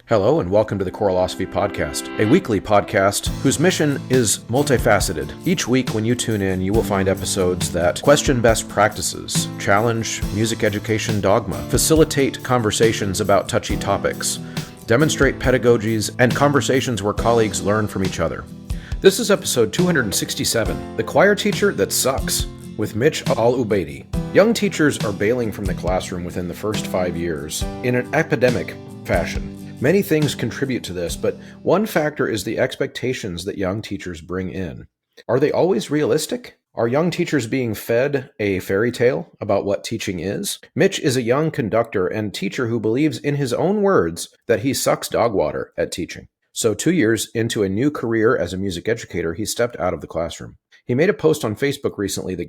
Hello and welcome to the Choralosophy podcast, a weekly podcast whose mission is multifaceted. Each week when you tune in, you will find episodes that question best practices, challenge music education dogma, facilitate conversations about touchy topics, demonstrate pedagogies, and conversations where colleagues learn from each other. This is episode 267, The Choir Teacher That Sucks, with Mitch Al-Ubaidi. Young teachers are bailing from the classroom within the first 5 years in an epidemic fashion. Many things contribute to this, but one factor is the expectations that young teachers bring in. Are they always realistic? Are young teachers being fed a fairy tale about what teaching is? Mitch is a young conductor and teacher who believes in his own words that he sucks dog water at teaching. So 2 years into a new career as a music educator, he stepped out of the classroom. He made a post on Facebook recently that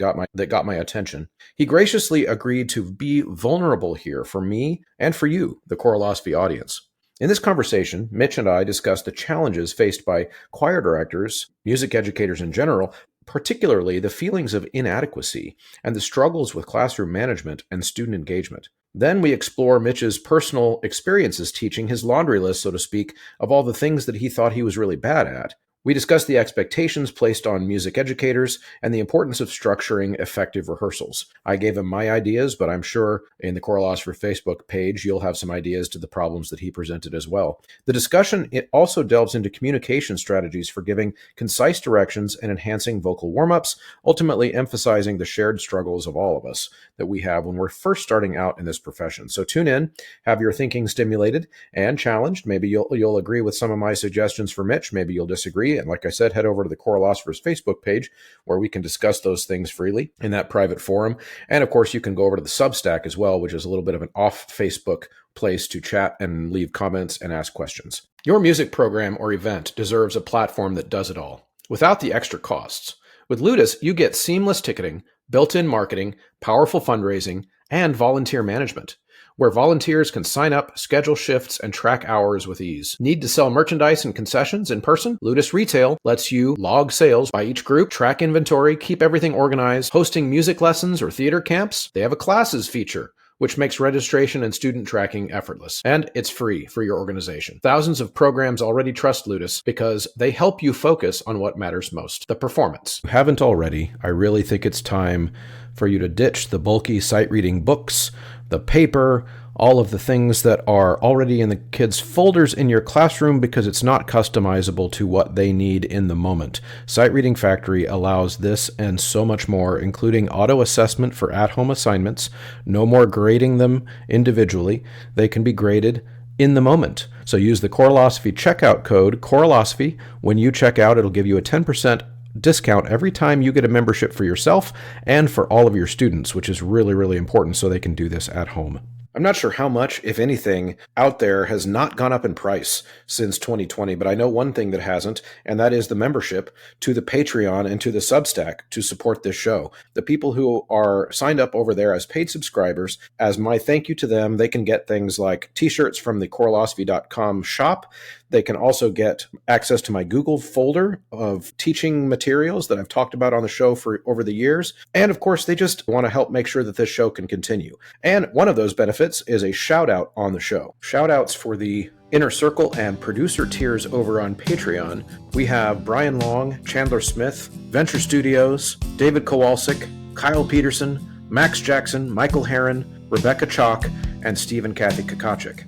got my attention. He graciously agreed to be vulnerable here for me and for you, the Choralosophy audience. In this conversation, Mitch and I discussed the challenges faced by choir directors, music educators in general, particularly the feelings of inadequacy and the struggles with classroom management and student engagement. Then we explore Mitch's personal experiences teaching, his laundry list, so to speak, of all the things that he thought he was really bad at. We discuss the expectations placed on music educators and the importance of structuring effective rehearsals. I gave him my ideas, but I'm sure in the Choralosophy Facebook page, you'll have some ideas to the problems that he presented as well. The discussion, it also delves into communication strategies for giving concise directions and enhancing vocal warmups, ultimately emphasizing the shared struggles of all of us that we have when we're first starting out in this profession. So tune in, have your thinking stimulated and challenged. Maybe you'll agree with some of my suggestions for Mitch. Maybe you'll disagree. And like I said, head over to the Choralosopher's Facebook page where we can discuss those things freely in that private forum. And of course, you can go over to the Substack as well, which is a little bit of an off Facebook place to chat and leave comments and ask questions. Your music program or event deserves a platform that does it all without the extra costs. With Ludus, you get seamless ticketing, built-in marketing, powerful fundraising, and volunteer management, where volunteers can sign up, schedule shifts, and track hours with ease. Need to sell merchandise and concessions in person? Ludus Retail lets you log sales by each group, track inventory, keep everything organized. Hosting music lessons or theater camps? They have a classes feature, which makes registration and student tracking effortless. And it's free for your organization. Thousands of programs already trust Ludus because they help you focus on what matters most, the performance. If you haven't already, I really think it's time for you to ditch the bulky sight reading books, the paper, all of the things that are already in the kids' folders in your classroom because it's not customizable to what they need in the moment. Sight Reading Factory allows this and so much more, including auto-assessment for at-home assignments, no more grading them individually. They can be graded in the moment. So use the Choralosophy checkout code, Choralosophy. When you check out, it'll give you a 10% discount every time you get a membership for yourself and for all of your students, which is really, really important so they can do this at home. I'm not sure how much, if anything, out there has not gone up in price since 2020, but I know one thing that hasn't, and that is the membership to the Patreon and to the Substack to support this show. The people who are signed up over there as paid subscribers, as my thank you to them, they can get things like t-shirts from the Choralosophy.com shop. They can also get access to my Google folder of teaching materials that I've talked about on the show for over the years. And of course, they just want to help make sure that this show can continue. And one of those benefits is a shout out on the show. Shout outs for the Inner Circle and producer tiers over on Patreon. We have Brian Long, Chandler Smith, Venture Studios, David Kowalczyk, Kyle Peterson, Max Jackson, Michael Herron, Rebecca Chalk, and Stephen Kathy Kakachik.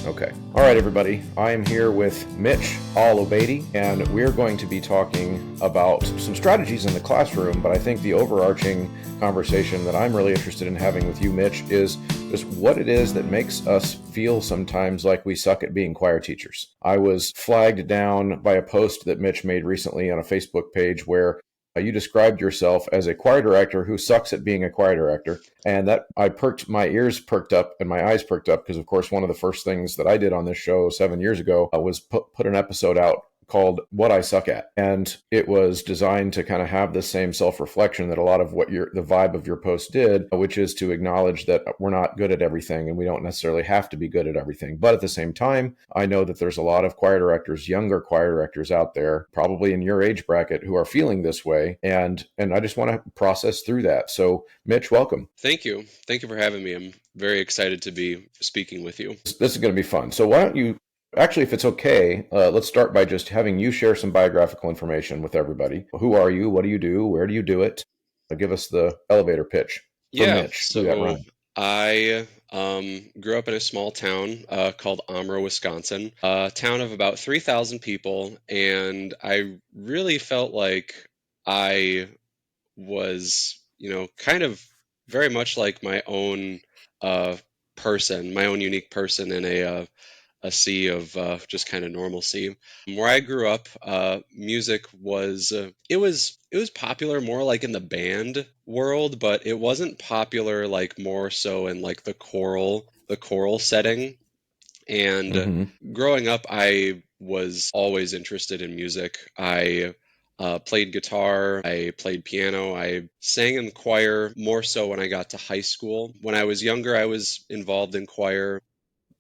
Okay. All right, everybody. I am here with Mitch Al-Ubaidi, and we're going to be talking about some strategies in the classroom, but I think the overarching conversation that I'm really interested in having with you, Mitch, is just what it is that makes us feel sometimes like we suck at being choir teachers. I was flagged down by a post that Mitch made recently on a Facebook page where you described yourself as a choir director who sucks at being a choir director. And that my ears perked up and my eyes perked up because, of course, one of the first things that I did on this show 7 years ago was put an episode out called What I Suck At. And it was designed to kind of have the same self-reflection that a lot of what the vibe of your post did, which is to acknowledge that we're not good at everything and we don't necessarily have to be good at everything. But at the same time, I know that there's a lot of choir directors, younger choir directors out there, probably in your age bracket, who are feeling this way. And I just want to process through that. So Mitch, welcome. Thank you. Thank you for having me. I'm very excited to be speaking with you. This is going to be fun. So why don't you, actually, if it's okay, let's start by just having you share some biographical information with everybody. Who are you? What do you do? Where do you do it? Give us the elevator pitch for Yeah, Mitch. Do that, so Ryan. I grew up in a small town called Amro, Wisconsin, a town of about 3,000 people, and I really felt like I was, kind of very much like my own uh, person, my own unique person in a sea of just kind of normalcy. Where I grew up, music was it was popular more like in the band world, but it wasn't popular like more so in like the choral setting. And Mm-hmm. growing up, I was always interested in music. I played guitar, I played piano, I sang in choir more so when I got to high school. When I was younger, I was involved in choir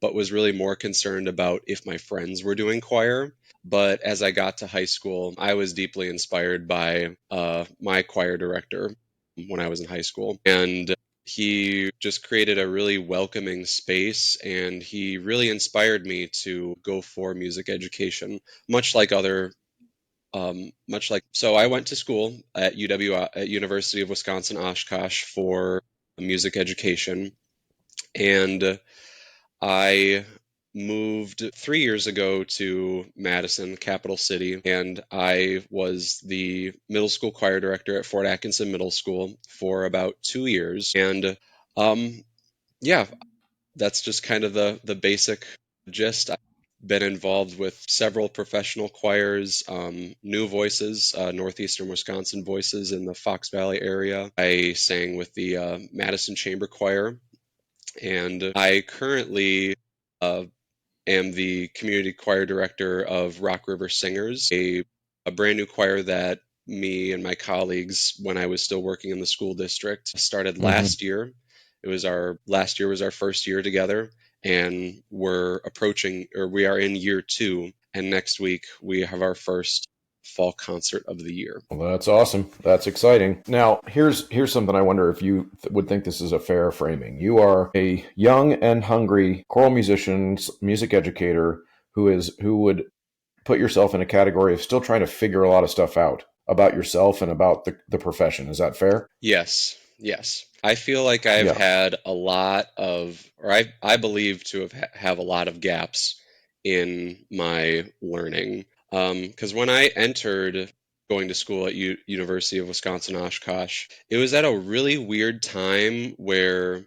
but was really more concerned about if my friends were doing choir. But as I got to high school, I was deeply inspired by my choir director when I was in high school. And he just created a really welcoming space and he really inspired me to go for music education, much like other. So I went to school at at University of Wisconsin Oshkosh for music education, and I moved 3 years ago to Madison, capital city, and I was the middle school choir director at Fort Atkinson Middle School for about 2 years. And um, yeah, that's just kind of the basic gist. I've been involved with several professional choirs, New Voices, Northeastern Wisconsin Voices in the Fox Valley area. I sang with the Madison Chamber Choir, and I currently uh, am the community choir director of Rock River Singers, a brand new choir that me and my colleagues, when I was still working in the school district, started Mm-hmm. last year. It was our last year was our first year together, and we are in year two, and next week we have our first fall concert of the year. Well, that's awesome. That's exciting. Now, here's something I wonder if you would think this is a fair framing. You are a young and hungry choral musician, music educator who would put yourself in a category of still trying to figure a lot of stuff out about yourself and about the profession. Is that fair? Yes, yes. I feel like I've Yeah. had a lot of, or I believe to have a lot of gaps in my learning. Because when I entered going to school at University of Wisconsin Oshkosh, it was at a really weird time where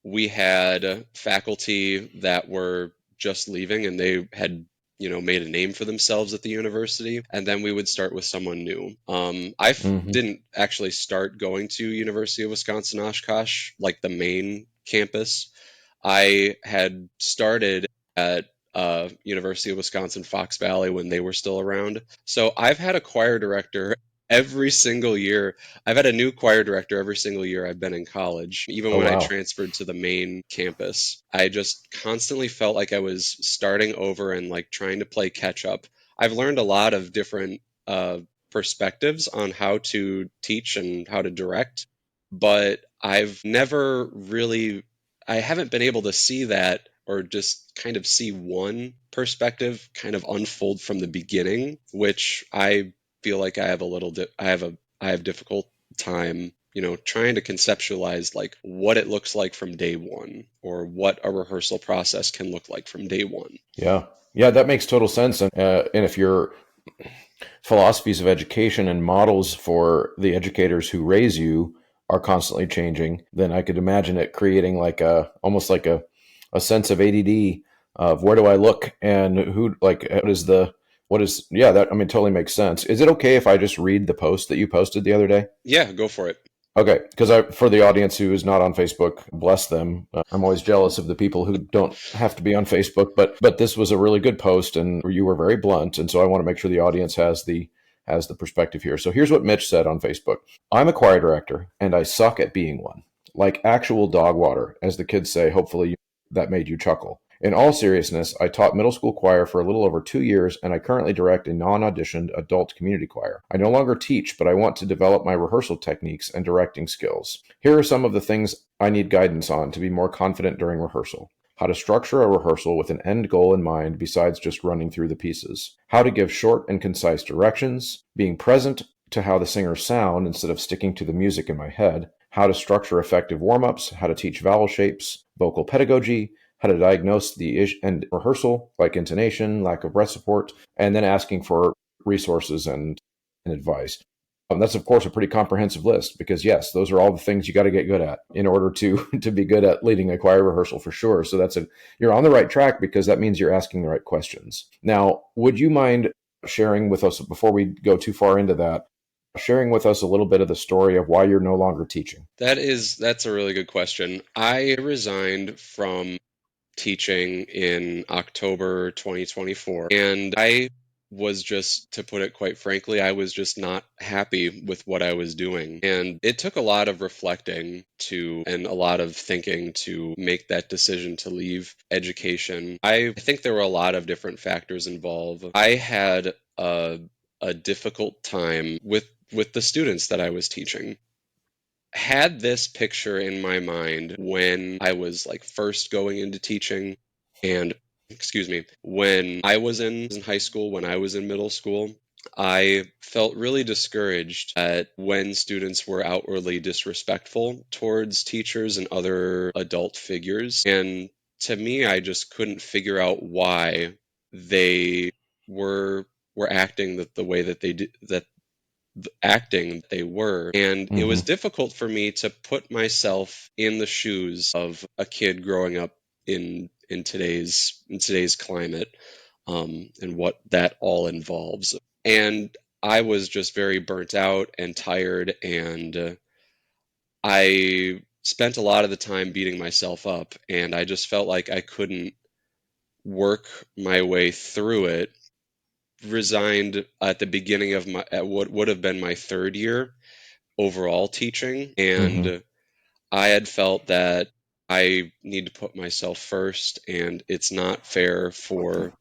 we had faculty that were just leaving and they had made a name for themselves at the university, and then we would start with someone new. Mm-hmm. Didn't actually start going to University of Wisconsin Oshkosh, like the main campus. I had started at University of Wisconsin Fox Valley when they were still around. So I've had a choir director every single year. I've had a new choir director every single year I've been in college. Even Oh, when I wow. transferred to the main campus, I just constantly felt like I was starting over and like trying to play catch up. I've learned a lot of different perspectives on how to teach and how to direct, but I haven't been able to see that or just kind of see one perspective kind of unfold from the beginning, which I feel like I have a little I have difficult time, trying to conceptualize like what it looks like from day one or what a rehearsal process can look like from day one. Yeah. Yeah, that makes total sense. And if your philosophies of education and models for the educators who raise you are constantly changing, then I could imagine it creating like almost like a sense of ADD of where do I look and who, like, yeah, that, I mean, totally makes sense. Is it okay if I just read the post that you posted the other day? Yeah, go for it. Okay, because for the audience who is not on Facebook, bless them. I'm always jealous of the people who don't have to be on Facebook, but this was a really good post, and you were very blunt, and so I want to make sure the audience has the perspective here. So here's what Mitch said on Facebook: I'm a choir director, and I suck at being one. Like actual dog water, as the kids say. Hopefully that made you chuckle. In all seriousness, I taught middle school choir for a little over 2 years, and I currently direct a non auditioned adult community choir. I no longer teach, but I want to develop my rehearsal techniques and directing skills. Here are some of the things I need guidance on to be more confident during rehearsal: how to structure a rehearsal with an end goal in mind besides just running through the pieces, how to give short and concise directions, being present to how the singers sound instead of sticking to the music in my head, how to structure effective warm-ups, how to teach vowel shapes, vocal pedagogy, how to diagnose the issue and rehearsal, like intonation, lack of breath support, and then asking for resources and advice. That's of course a pretty comprehensive list, because yes, those are all the things you got to get good at in order to to be good at leading a choir rehearsal for sure. So you're on the right track, because that means you're asking the right questions. Now, would you mind sharing with us, before we go too far into that, sharing with us a little bit of the story of why you're no longer teaching? That's a really good question. I resigned from teaching in October 2024. And I was just, to put it quite frankly, I was just not happy with what I was doing. And it took a lot of reflecting and a lot of thinking to make that decision to leave education. I think there were a lot of different factors involved. I had a difficult time with the students that I was teaching. Had this picture in my mind when I was like first going into teaching, and excuse me, when I was in high school, when I was in middle school. I felt really discouraged at when students were outwardly disrespectful towards teachers and other adult figures. And to me, I just couldn't figure out why they were acting the way that they did, that acting they were. And it was Mm-hmm. difficult for me to put myself in the shoes of a kid growing up in today's climate, and what that all involves. And I was just very burnt out and tired, and I spent a lot of the time beating myself up, and I just felt like I couldn't work my way through it. Resigned at the beginning of at what would have been my third year overall teaching, Mm-hmm. and I had felt that I need to put myself first, and it's not fair for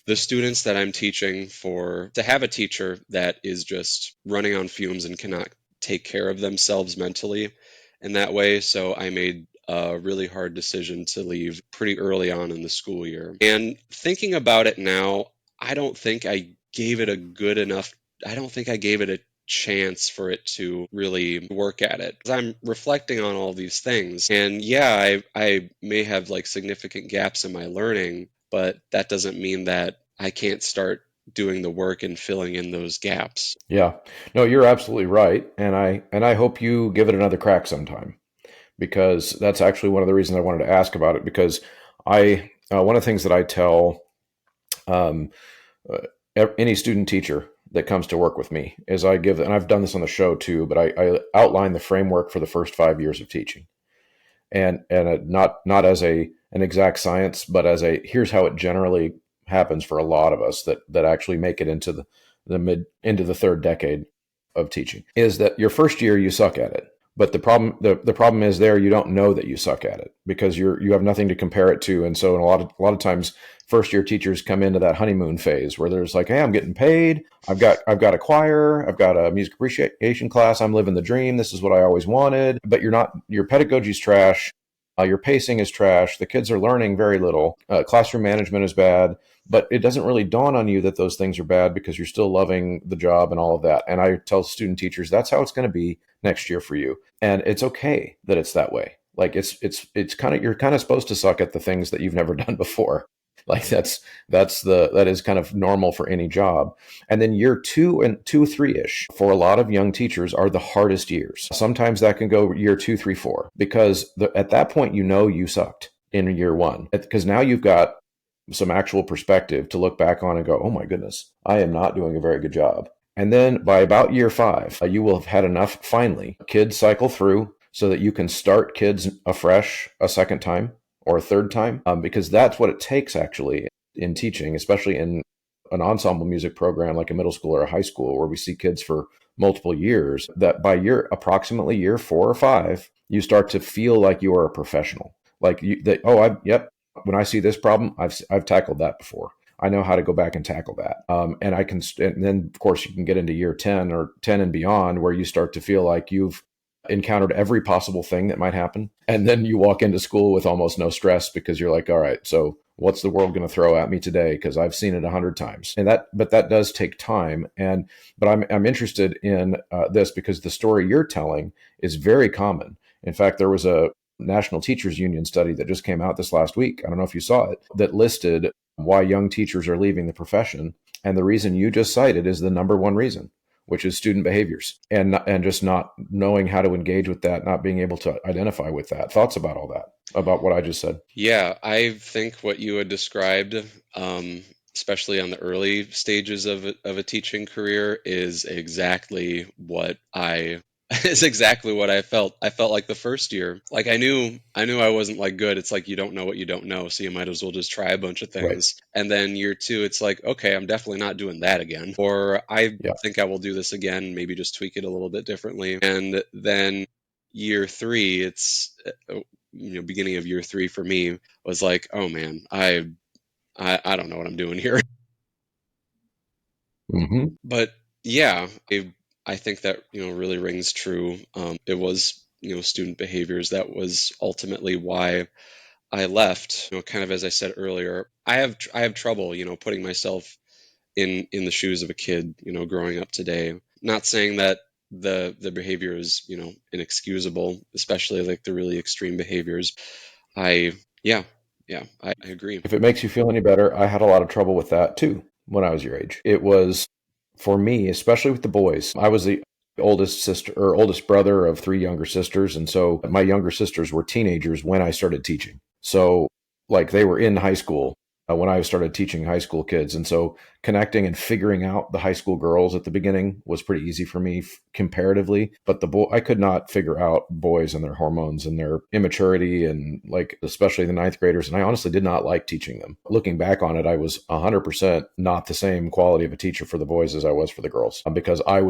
the students that I'm teaching for to have a teacher that is just running on fumes and cannot take care of themselves mentally in that way. So I made a really hard decision to leave pretty early on in the school year. And thinking about it now, I don't think I gave it a good enough, I don't think I gave it a chance for it to really work at it. 'Cause I'm reflecting on all these things. And yeah, I may have like significant gaps in my learning, but that doesn't mean that I can't start doing the work and filling in those gaps. Yeah. No, you're absolutely right. And I hope you give it another crack sometime, because that's actually one of the reasons I wanted to ask about it, because one of the things that I tell um, any student teacher that comes to work with me is I give, and I've done this on the show too, but I outline the framework for the first 5 years of teaching, and not as an exact science, but as a here's how it generally happens for a lot of us that actually make it into the mid into the third decade of teaching, is that your first year you suck at it. But the problem is, there you don't know that you suck at it, because you have nothing to compare it to. And so in a lot of times, first year teachers come into that honeymoon phase where there's like, hey, I'm getting paid, I've got a choir, I've got a music appreciation class, I'm living the dream, this is what I always wanted. But you're not, your pedagogy's trash, your pacing is trash, the kids are learning very little, classroom management is bad. But it doesn't really dawn on you that those things are bad, because you're still loving the job and all of that. And I tell student teachers that's how it's going to be next year for you, and it's okay that it's that way. Like it's kind of, you're kind of supposed to suck at the things that you've never done before. Like that is kind of normal for any job. And then year 2 and 2, 3 ish for a lot of young teachers are the hardest years. Sometimes that can go year 2, 3, 4, because at that point you sucked in year one, because now you've got some actual perspective to look back on and go, oh my goodness, I am not doing a very good job. And then by about year five, you will have had enough finally. Kids cycle through so that you can start kids afresh a second time or a third time, because that's what it takes actually in teaching, especially in an ensemble music program like a middle school or a high school where we see kids for multiple years, that by approximately year 4 or 5, you start to feel like you are a professional. Like yep, when I see this problem, I've tackled that before. I know how to go back and tackle that. And I can, and then of course you can get into year 10 or 10 and beyond where you start to feel like you've encountered every possible thing that might happen. And then you walk into school with almost no stress because you're like, all right, so what's the world going to throw at me today? Because I've seen it 100 times. But that does take time. But I'm interested in this because the story you're telling is very common. In fact, there was a National Teachers Union study that just came out this last week. I don't know if you saw it, that listed why young teachers are leaving the profession. And the reason you just cited is the number one reason, which is student behaviors and just not knowing how to engage with that, not being able to identify with that. Thoughts about all that, about what I just said? Yeah, I think what you had described, especially on the early stages of a teaching career, is exactly what I is exactly what I felt. I felt like the first year, like I knew I wasn't like good. It's like you don't know what you don't know, so you might as well just try a bunch of Right. things. And then year two, it's like, okay, I'm definitely not doing that again. Or I Yeah. think I will do this again, maybe just tweak it a little bit differently. And then year three, it's beginning of year three for me was like, oh man, I don't know what I'm doing here. Hmm. But yeah, I think that really rings true. It was student behaviors that was ultimately why I left. Kind of as I said earlier, I have trouble putting myself in the shoes of a kid growing up today. Not saying that the behavior is inexcusable, especially like the really extreme behaviors. I yeah, yeah, I agree. If it makes you feel any better, I had a lot of trouble with that too when I was your age. It was for me, especially with the boys. I was the oldest sister or oldest brother of three younger sisters. And so my younger sisters were teenagers when I started teaching. So, like, they were in high school when I started teaching high school kids. And so connecting and figuring out the high school girls at the beginning was pretty easy for me comparatively. But I could not figure out boys and their hormones and their immaturity, and like, especially the ninth graders. And I honestly did not like teaching them. Looking back on it, I was 100% not the same quality of a teacher for the boys as I was for the girls, because I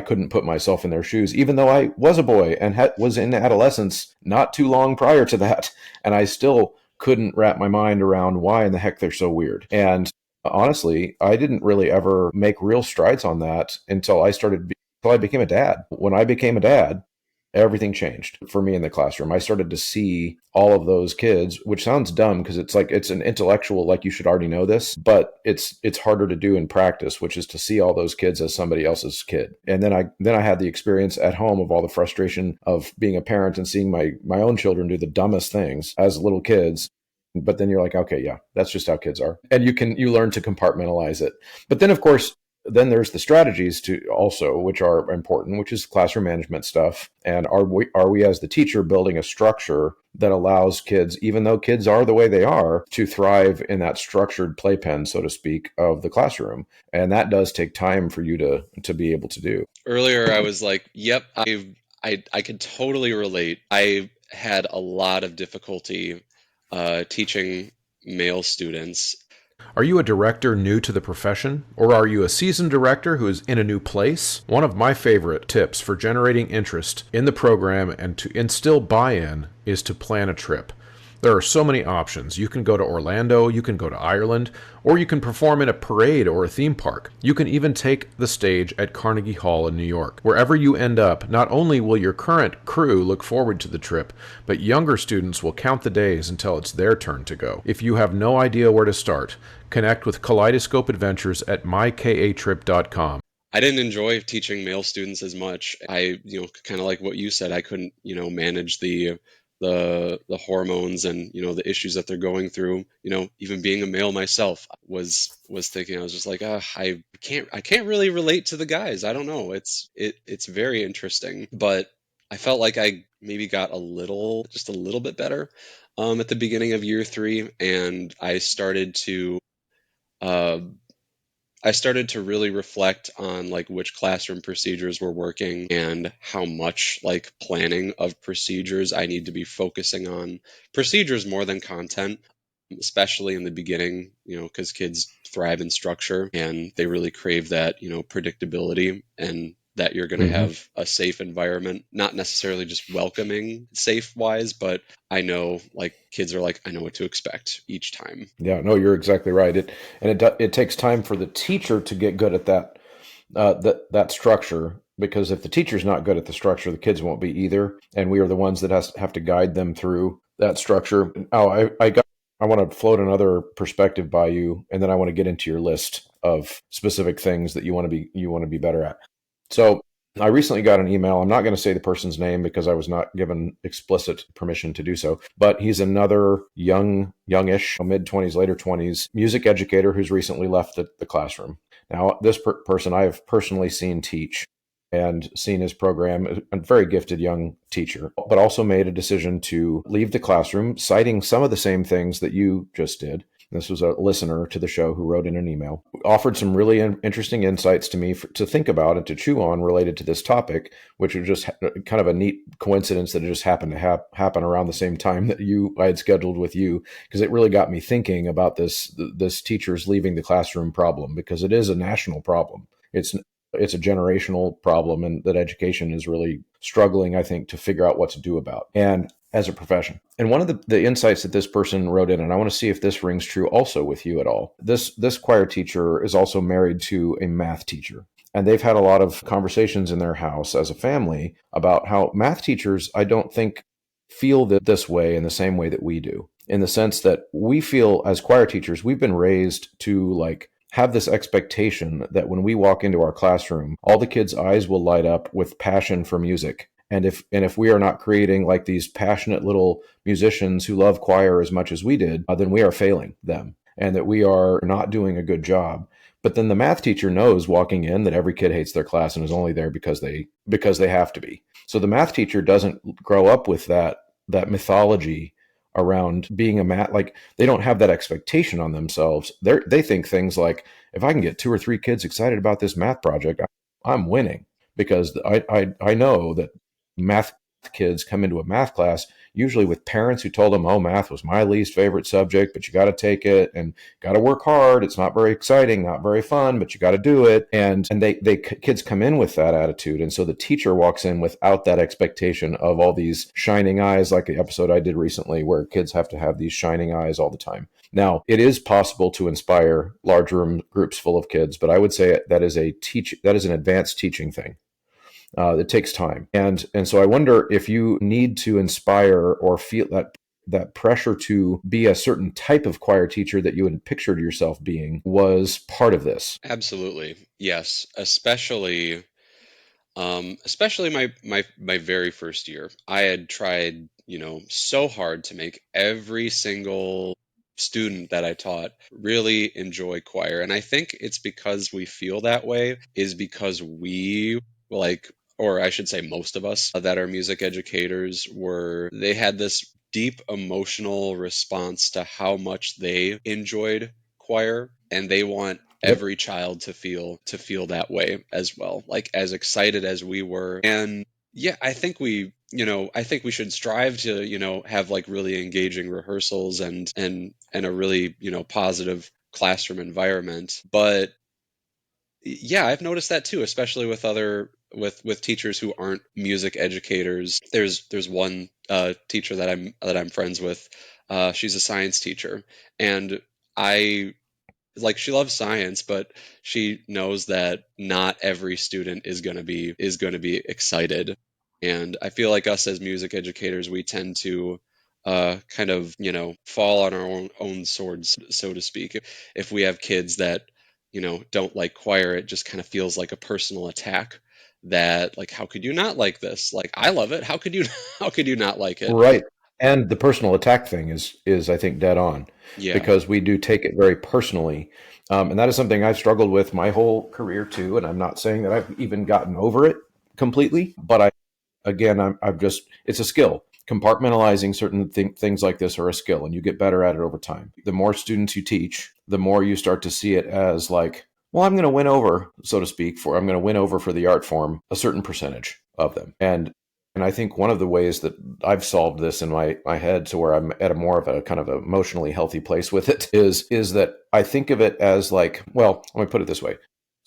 couldn't put myself in their shoes, even though I was a boy and was in adolescence not too long prior to that. And I still couldn't wrap my mind around why in the heck they're so weird. And honestly, I didn't really ever make real strides on that until I became a dad. When I became a dad, everything changed for me in the classroom. I started to see all of those kids, which sounds dumb because it's like it's an intellectual, like you should already know this, but it's harder to do in practice, which is to see all those kids as somebody else's kid. And then I had the experience at home of all the frustration of being a parent and seeing my own children do the dumbest things as little kids. But then you're like, okay, yeah, that's just how kids are. And you learn to compartmentalize it. But then of course, then there's the strategies to also, which are important, which is classroom management stuff. And are we as the teacher building a structure that allows kids, even though kids are the way they are, to thrive in that structured playpen, so to speak, of the classroom? And that does take time for you to be able to do. Earlier, I was like, yep, I could totally relate. I had a lot of difficulty teaching male students. Are you a director new to the profession? Or are you a seasoned director who is in a new place? One of my favorite tips for generating interest in the program and to instill buy-in is to plan a trip. There are so many options. You can go to Orlando, you can go to Ireland, or you can perform in a parade or a theme park. You can even take the stage at Carnegie Hall in New York. Wherever you end up, not only will your current crew look forward to the trip, but younger students will count the days until it's their turn to go. If you have no idea where to start, connect with Kaleidoscope Adventures at mykatrip.com. I didn't enjoy teaching male students as much. Kind of like what you said, I couldn't, manage the hormones and the issues that they're going through. Even being a male myself, was thinking, I was just like, I can't really relate to the guys. I don't know. It's very interesting, but I felt like I maybe got just a little bit better at the beginning of year three, and uh, I started to really reflect on like which classroom procedures were working and how much like planning of procedures I need to be focusing on procedures more than content, especially in the beginning, because kids thrive in structure and they really crave that, predictability and that you're going to Hmm. have a safe environment, not necessarily just welcoming safe wise, but I know like kids are like, I know what to expect each time. Yeah, no, you're exactly right. It takes time for the teacher to get good at that structure, because if the teacher's not good at the structure, the kids won't be either, and we are the ones that have to guide them through that structure. Oh, I want to float another perspective by you, and then I want to get into your list of specific things that you want to be better at. So I recently got an email. I'm not going to say the person's name because I was not given explicit permission to do so, but he's another youngish, mid 20s, later 20s music educator who's recently left the classroom. Now, this person I have personally seen teach and seen his program, a very gifted young teacher, but also made a decision to leave the classroom, citing some of the same things that you just did. This was a listener to the show who wrote in an email, offered some really interesting insights to me to think about and to chew on related to this topic, which was just kind of a neat coincidence that it just happened to happen around the same time that I had scheduled with you, because it really got me thinking about this teachers leaving the classroom problem, because it is a national problem. It's a generational problem, and that education is really struggling, I think, to figure out what to do about, and as a profession. And one of the insights that this person wrote in, and I want to see if this rings true also with you at all. This choir teacher is also married to a math teacher. And they've had a lot of conversations in their house as a family about how math teachers, I don't think, feel this way in the same way that we do, in the sense that we feel as choir teachers, we've been raised to like have this expectation that when we walk into our classroom, all the kids' eyes will light up with passion for music. And if we are not creating like these passionate little musicians who love choir as much as we did, then we are failing them, and that we are not doing a good job. But then the math teacher knows walking in that every kid hates their class and is only there because they have to be. So the math teacher doesn't grow up with that mythology around being a math, like they don't have that expectation on themselves. They think things like, if I can get 2 or 3 kids excited about this math project, I'm winning, because I know that math kids come into a math class usually with parents who told them, oh, math was my least favorite subject, but you got to take it and got to work hard. It's not very exciting, not very fun, but you got to do it. And they kids come in with that attitude. And so the teacher walks in without that expectation of all these shining eyes, like the episode I did recently where kids have to have these shining eyes all the time. Now, it is possible to inspire large room groups full of kids, but I would say that is an advanced teaching thing. It takes time, and so I wonder if you need to inspire or feel that pressure to be a certain type of choir teacher that you had pictured yourself being was part of this. Absolutely. Yes, especially my very first year. I had tried, so hard to make every single student that I taught really enjoy choir. And I think it's because we feel that way is because we like, or I should say most of us that are music educators they had this deep emotional response to how much they enjoyed choir, and they want Yep. every child to feel that way as well, like as excited as we were. And yeah, I think we should strive to, have like really engaging rehearsals and a really, positive classroom environment. But yeah, I've noticed that too, especially with other with teachers who aren't music educators. There's one teacher that I'm friends with. She's a science teacher, and I like she loves science, but she knows that not every student is going to be excited. And I feel like us as music educators, we tend to kind of, fall on our own swords, so to speak. If we have kids that, don't like choir, it just kind of feels like a personal attack. That like, how could you not like this? Like, I love it. How could you how could you not like it? Right. And the personal attack thing is I think dead on, Yeah. because we do take it very personally, and that is something I've struggled with my whole career too. And I'm not saying that I've even gotten over it completely, but I've just, it's a skill. Compartmentalizing certain things like this are a skill, and you get better at it over time. The more students you teach, the more you start to see it as like, well, I'm going to win over, so to speak, I'm going to win over for the art form a certain percentage of them. And I think one of the ways that I've solved this in my head to where I'm at a more of a kind of emotionally healthy place with it is that I think of it as like, well, let me put it this way.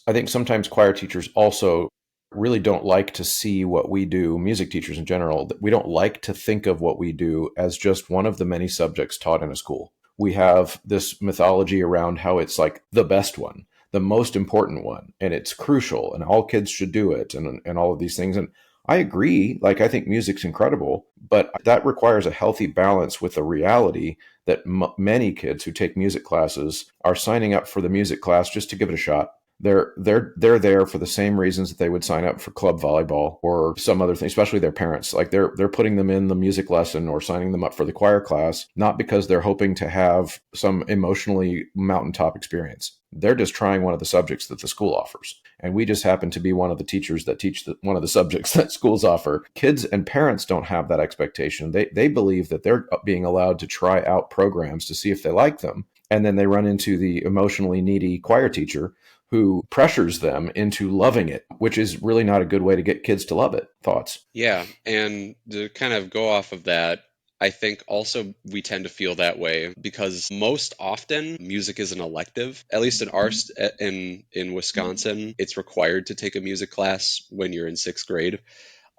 I think sometimes choir teachers also really don't like to see what we do, music teachers in general, that we don't like to think of what we do as just one of the many subjects taught in a school. We have this mythology around how it's like the best one, the most important one, and it's crucial, and all kids should do it, and all of these things. And I agree. Like, I think music's incredible, but that requires a healthy balance with the reality that many kids who take music classes are signing up for the music class just to give it a shot. They're there for the same reasons that they would sign up for club volleyball or some other thing, especially their parents. Like they're putting them in the music lesson or signing them up for the choir class, not because they're hoping to have some emotionally mountaintop experience. They're just trying one of the subjects that the school offers. And we just happen to be one of the teachers that teach one of the subjects that schools offer. Kids and parents don't have that expectation. They believe that they're being allowed to try out programs to see if they like them. And then they run into the emotionally needy choir teacher who pressures them into loving it, which is really not a good way to get kids to love it. Thoughts? Yeah, and to kind of go off of that, I think also we tend to feel that way because most often music is an elective. At least in in Wisconsin, it's required to take a music class when you're in sixth grade,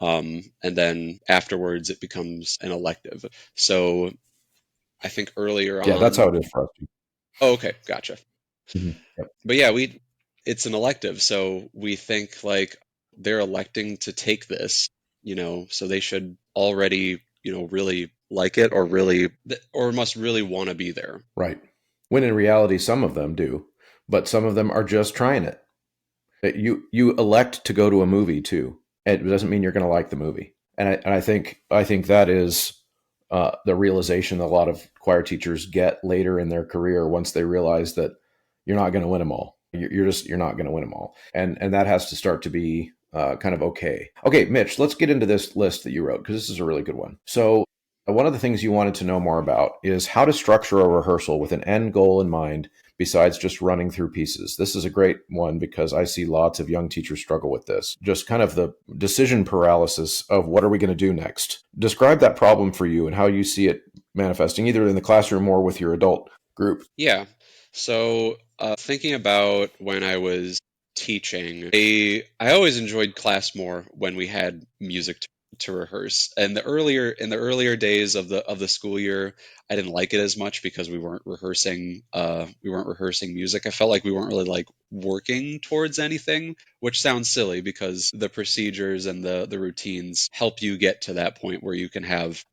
and then afterwards it becomes an elective. So I think earlier Yeah, that's how on. it is for us. Oh, okay, gotcha. Mhm. Yep. But yeah, we it's an elective, so we think like they're electing to take this, so they should already, really like it or or must really want to be there. Right. When in reality, some of them do, but some of them are just trying it. You elect to go to a movie too. It doesn't mean you're going to like the movie. And I think that is the realization that a lot of choir teachers get later in their career once they realize that you're not going to win them all. You're not going to win them all, and that has to start to be kind of okay. Okay, Mitch, let's get into this list that you wrote because this is a really good one. So one of the things you wanted to know more about is how to structure a rehearsal with an end goal in mind besides just running through pieces. This is a great one because I see lots of young teachers struggle with this. Just kind of the decision paralysis of what are we going to do next? Describe that problem for you and how you see it manifesting either in the classroom or with your adult group. Yeah. So, thinking about when I was teaching, I always enjoyed class more when we had music to rehearse. And in the earlier days of the school year, I didn't like it as much because we weren't rehearsing music. I felt like we weren't really like working towards anything, which sounds silly because the procedures and the routines help you get to that point where you can have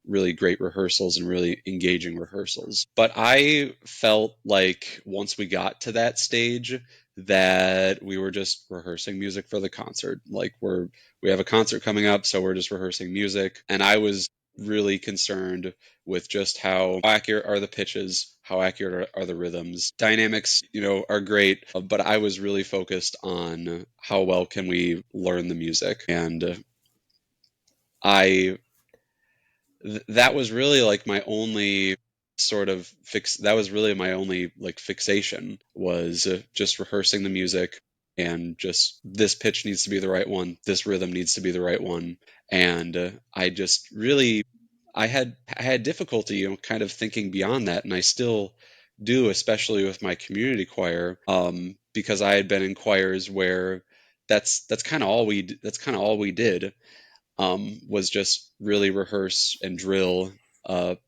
really great rehearsals and really engaging rehearsals. But I felt like once we got to that stage that we were just rehearsing music for the concert. Like we have a concert coming up, so we're just rehearsing music. And I was really concerned with just how accurate are the pitches, how accurate are the rhythms. Dynamics, are great, but I was really focused on how well can we learn the music. And I that was really like my only sort of fix that was really my only like fixation was just rehearsing the music and just this pitch needs to be the right one, this rhythm needs to be the right one. And I just really I had difficulty, kind of thinking beyond that, and I still do, especially with my community choir, because I had been in choirs where that's kind of all we did, was just really rehearse and drill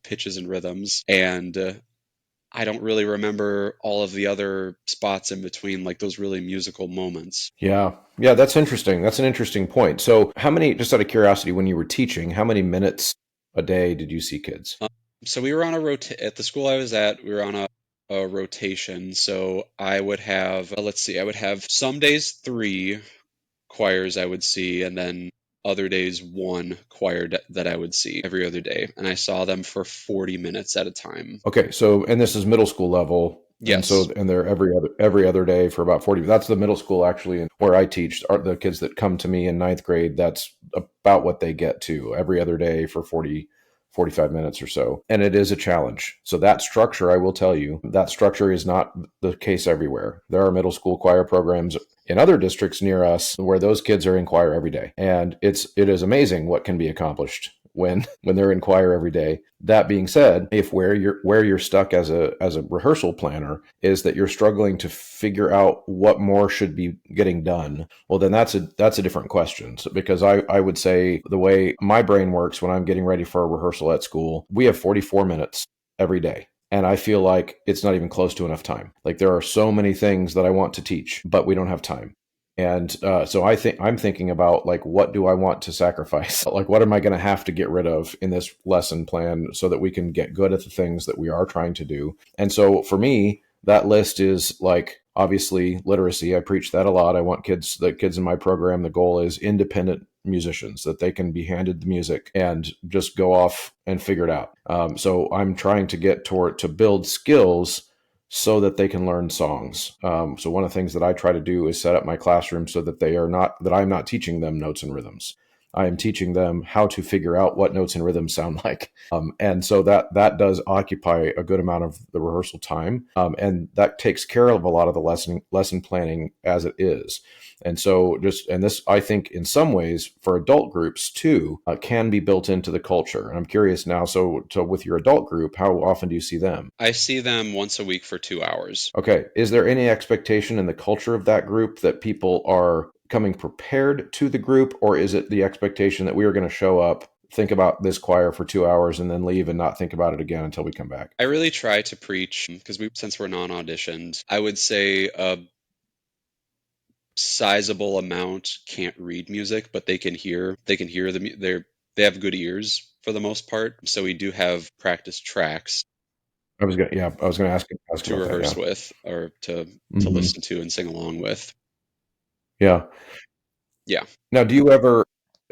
pitches and rhythms. And I don't really remember all of the other spots in between, like those really musical moments. Yeah. Yeah, that's interesting. That's an interesting point. So, how many, just out of curiosity, when you were teaching, how many minutes a day did you see kids? So we were on a at the school I was at. We were on a rotation. So I would have, let's see, I would have some days three choirs I would see, and then other days one choir that I would see every other day. And I saw them for 40 minutes at a time. Okay, so and this is middle school level, Yes. and they're every other day for about 40. That's the middle school actually, and where I teach are the kids that come to me in ninth grade. That's about what they get to every other day for 45 minutes or so. And it is a challenge. So that structure, I will tell you, that structure is not the case everywhere. There are middle school choir programs in other districts near us where those kids are in choir every day. And it is amazing what can be accomplished when they're in choir every day. That being said, if where you're stuck as a rehearsal planner is that you're struggling to figure out what more should be getting done, well then that's a different question. So, because I would say the way my brain works when I'm getting ready for a rehearsal at school, we have 44 minutes every day. And I feel like it's not even close to enough time. Like there are so many things that I want to teach, but we don't have time. And so I'm thinking about like, what do I want to sacrifice? Like, what am I going to have to get rid of in this lesson plan so that we can get good at the things that we are trying to do? And so for me, that list is like, obviously literacy. I preach that a lot. I want the kids in my program, the goal is independent musicians, that they can be handed the music and just go off and figure it out. So I'm trying to get to build skills so that they can learn songs. So one of the things that I try to do is set up my classroom so that I'm not teaching them notes and rhythms. I am teaching them how to figure out what notes and rhythms sound like. And so that does occupy a good amount of the rehearsal time. And that takes care of a lot of the lesson planning as it is. And so this, I think in some ways for adult groups too, can be built into the culture. And I'm curious now, so with your adult group, how often do you see them? I see them once a week for 2 hours. Okay. Is there any expectation in the culture of that group that people are coming prepared to the group, or is it the expectation that we are going to show up, think about this choir for 2 hours, and then leave and not think about it again until we come back? I really try to preach because since we're non-auditioned, I would say a sizable amount can't read music, but they can hear. They can hear they have good ears for the most part. So we do have practice tracks I was gonna ask to about that. rehearse Yeah. with or to Hmm. listen to and sing along with. Yeah. Yeah. Now, do you ever,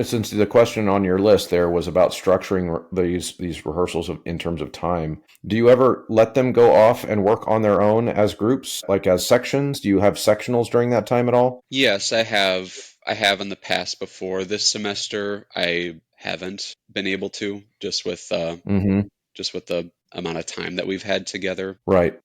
since the question on your list there was about structuring these rehearsals in terms of time, do you ever let them go off and work on their own as groups, like as sections? Do you have sectionals during that time at all? Yes, I have. I have in the past before. This semester, I haven't been able to, Hmm. just with the amount of time that we've had together. Right.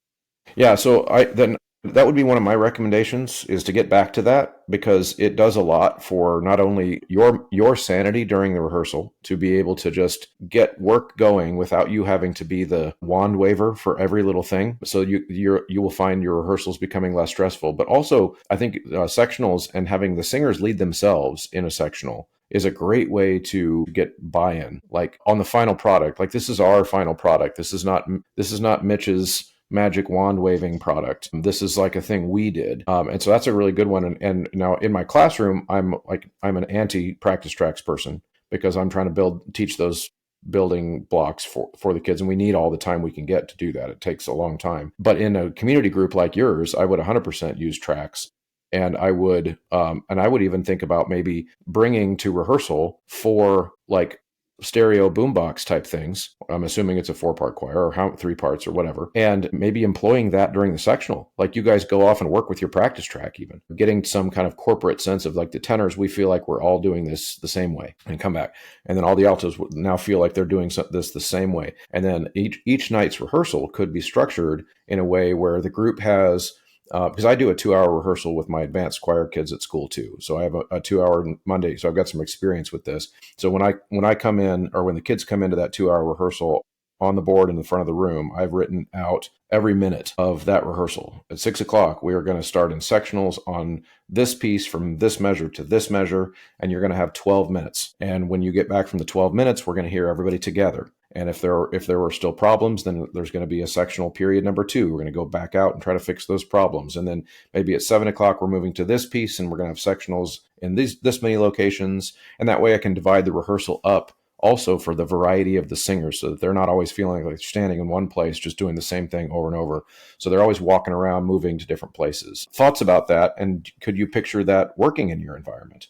Yeah, so I then that would be one of my recommendations is to get back to that because it does a lot for not only your sanity during the rehearsal to be able to just get work going without you having to be the wand waver for every little thing. So you will find your rehearsals becoming less stressful. But also, I think sectionals and having the singers lead themselves in a sectional is a great way to get buy-in, like on the final product. Like this is our final product. This is not Mitch's magic wand waving product. This is like a thing we did. And so that's a really good one. And now in my classroom, I'm an anti practice tracks person because I'm trying to teach those building blocks for the kids. And we need all the time we can get to do that. It takes a long time. But in a community group like yours, I would 100% use tracks. And I would even think about maybe bringing to rehearsal for like stereo boombox type things. I'm assuming it's a 4-part choir or 3 parts or whatever, and maybe employing that during the sectional. Like you guys go off and work with your practice track, even getting some kind of corporate sense of like the tenors. We feel like we're all doing this the same way, and come back, and then all the altos now feel like they're doing this the same way. And then each night's rehearsal could be structured in a way where the group has because I do a 2-hour rehearsal with my advanced choir kids at school too. So I have a 2-hour Monday. So I've got some experience with this. So when I come in, or when the kids come into that 2-hour rehearsal, on the board in the front of the room, I've written out every minute of that rehearsal. At 6 o'clock, we are going to start in sectionals on this piece from this measure to this measure, and you're going to have 12 minutes. And when you get back from the 12 minutes, we're going to hear everybody together. And if there were still problems, then there's going to be a sectional period number 2. We're going to go back out and try to fix those problems. And then maybe at 7 o'clock, we're moving to this piece, and we're going to have sectionals in this many locations. And that way I can divide the rehearsal up also for the variety of the singers so that they're not always feeling like they're standing in one place just doing the same thing over and over. So they're always walking around, moving to different places. Thoughts about that? And could you picture that working in your environment?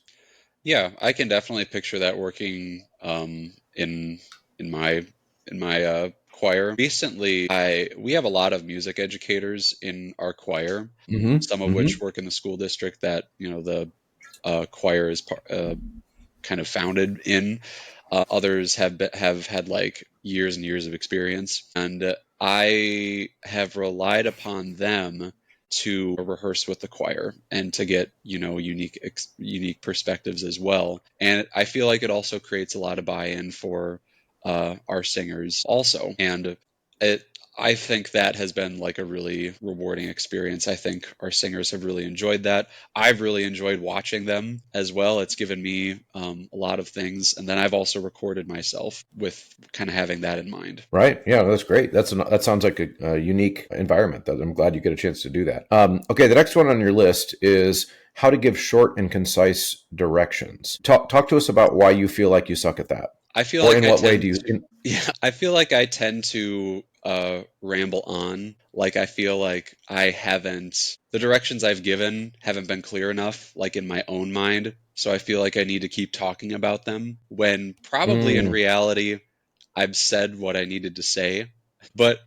Yeah, I can definitely picture that working in my choir. Recently, I we have a lot of music educators in our choir, Mm-hmm. some of Mm-hmm. which work in the school district that the choir is kind of founded in. Others have had like years and years of experience. And I have relied upon them to rehearse with the choir and to get, unique perspectives as well. And I feel like it also creates a lot of buy-in for our singers also. And it, I think that has been like a really rewarding experience. I think our singers have really enjoyed that. I've really enjoyed watching them as well. It's given me a lot of things. And then I've also recorded myself with kind of having that in mind. Right. Yeah, that's great. That sounds like a unique environment. That I'm glad you get a chance to do that. Okay, the next one on your list is how to give short and concise directions. Talk to us about why you feel like you suck at that, I feel or like in I what way do tend you? to, yeah, I feel like I tend to ramble on. Like I feel like the directions I've given haven't been clear enough, like in my own mind. So I feel like I need to keep talking about them when probably in Mm, reality, I've said what I needed to say. But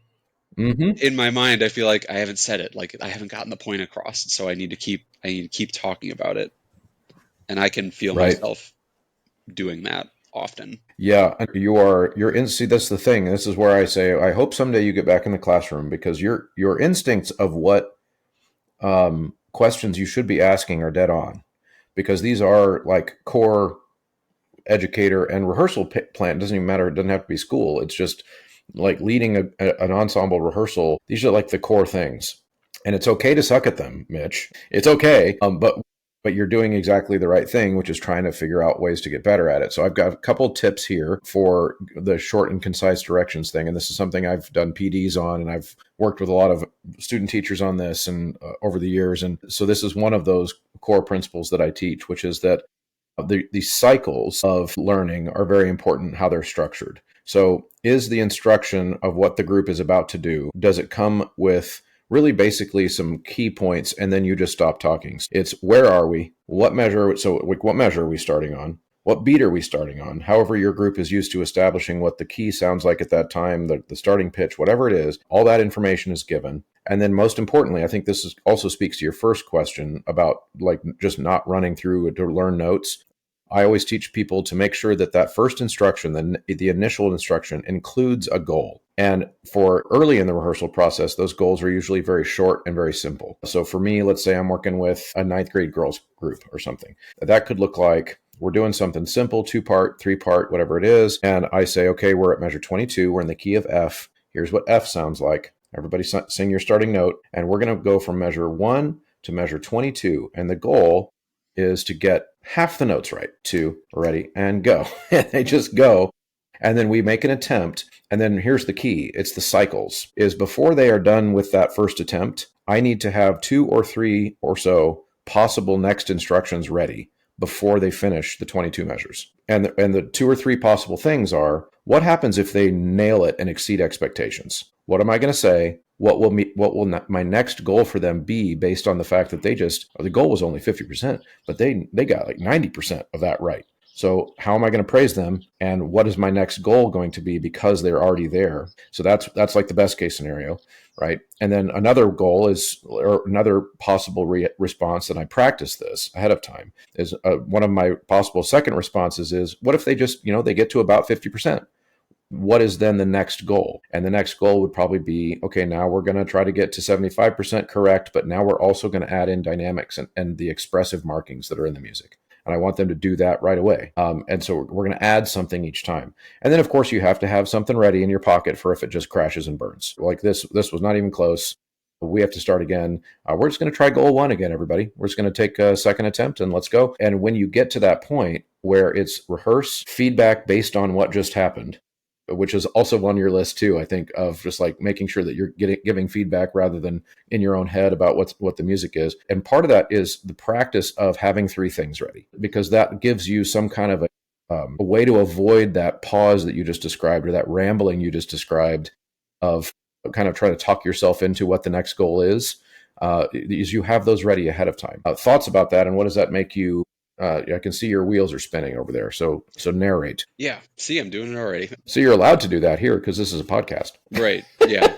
hmm in my mind, I feel like I haven't said it. Like I haven't gotten the point across. So I need to keep talking about it. And I can feel Right. myself doing that often. Yeah, and you're in. See, that's the thing. This is where I say I hope someday you get back in the classroom because your instincts of what questions you should be asking are dead on, because these are like core educator and rehearsal plan. It doesn't even matter. It doesn't have to be school. It's just like leading an ensemble rehearsal. These are like the core things, and it's okay to suck at them, Mitch. It's okay, but you're doing exactly the right thing, which is trying to figure out ways to get better at it. So I've got a couple tips here for the short and concise directions thing, and this is something I've done PDs on, and I've worked with a lot of student teachers on this and over the years, and so this is one of those core principles that I teach, which is that the cycles of learning are very important, how they're structured. So is the instruction of what the group is about to do, does it come with really basically some key points and then you just stop talking? It's where are we? What measure? So what measure are we starting on? What beat are we starting on? However, your group is used to establishing what the key sounds like at that time, the starting pitch, whatever it is, all that information is given. And then most importantly, I think also speaks to your first question about like just not running through to learn notes. I always teach people to make sure that that first instruction, the initial instruction, includes a goal. And for early in the rehearsal process, those goals are usually very short and very simple. So for me, let's say I'm working with a ninth grade girls group or something. That could look like we're doing something simple, 2-part, 3-part, whatever it is. And I say, okay, we're at measure 22. We're in the key of F. Here's what F sounds like. Everybody sing your starting note. And we're going to go from measure 1 to measure 22. And the goal is to get half the notes right. 2, ready, and go. And they just go. And then we make an attempt. And then here's the key. It's the cycles. Is before they are done with that first attempt, I need to have 2 or 3 or so possible next instructions ready before they finish the 22 measures. And the 2 or 3 possible things are, what happens if they nail it and exceed expectations? What am I going to say? What will my next goal for them be based on the fact that the goal was only 50%, but they got like 90% of that right. So how am I going to praise them? And what is my next goal going to be because they're already there? So that's like the best case scenario, right? And then another goal is, or another possible response, and I practice this ahead of time, is one of my possible second responses is, what if they just, they get to about 50%? What is then the next goal? And the next goal would probably be, okay, now we're going to try to get to 75% correct, but now we're also going to add in dynamics and the expressive markings that are in the music. And I want them to do that right away. And so we're going to add something each time. And then, of course, you have to have something ready in your pocket for if it just crashes and burns. Like this was not even close. We have to start again. We're just going to try goal 1 again, everybody. We're just going to take a second attempt and let's go. And when you get to that point where it's rehearse, feedback based on what just happened, which is also on your list too, I think, of just like making sure that you're giving feedback rather than in your own head about what the music is. And part of that is the practice of having 3 things ready, because that gives you some kind of a way to avoid that pause that you just described, or that rambling you just described, of kind of trying to talk yourself into what the next goal is. Is you have those ready ahead of time. Thoughts about that, and what does that make you? I can see your wheels are spinning over there. So narrate. Yeah. See, I'm doing it already. So you're allowed to do that here because this is a podcast. Right. Yeah.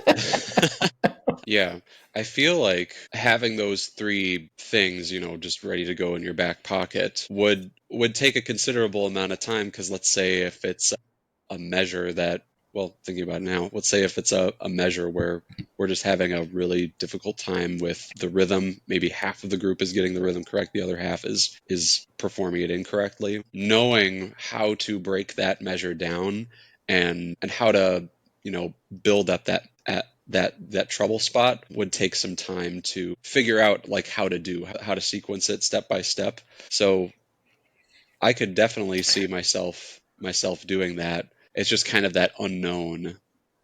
Yeah. I feel like having those 3 things, just ready to go in your back pocket would take a considerable amount of time, because let's say if it's a measure that well, thinking about it now, let's say if it's a measure where we're just having a really difficult time with the rhythm, maybe half of the group is getting the rhythm correct, the other half is performing it incorrectly. Knowing how to break that measure down and how to, build up that trouble spot would take some time to figure out like how to sequence it step by step. So I could definitely see myself doing that. It's just kind of that unknown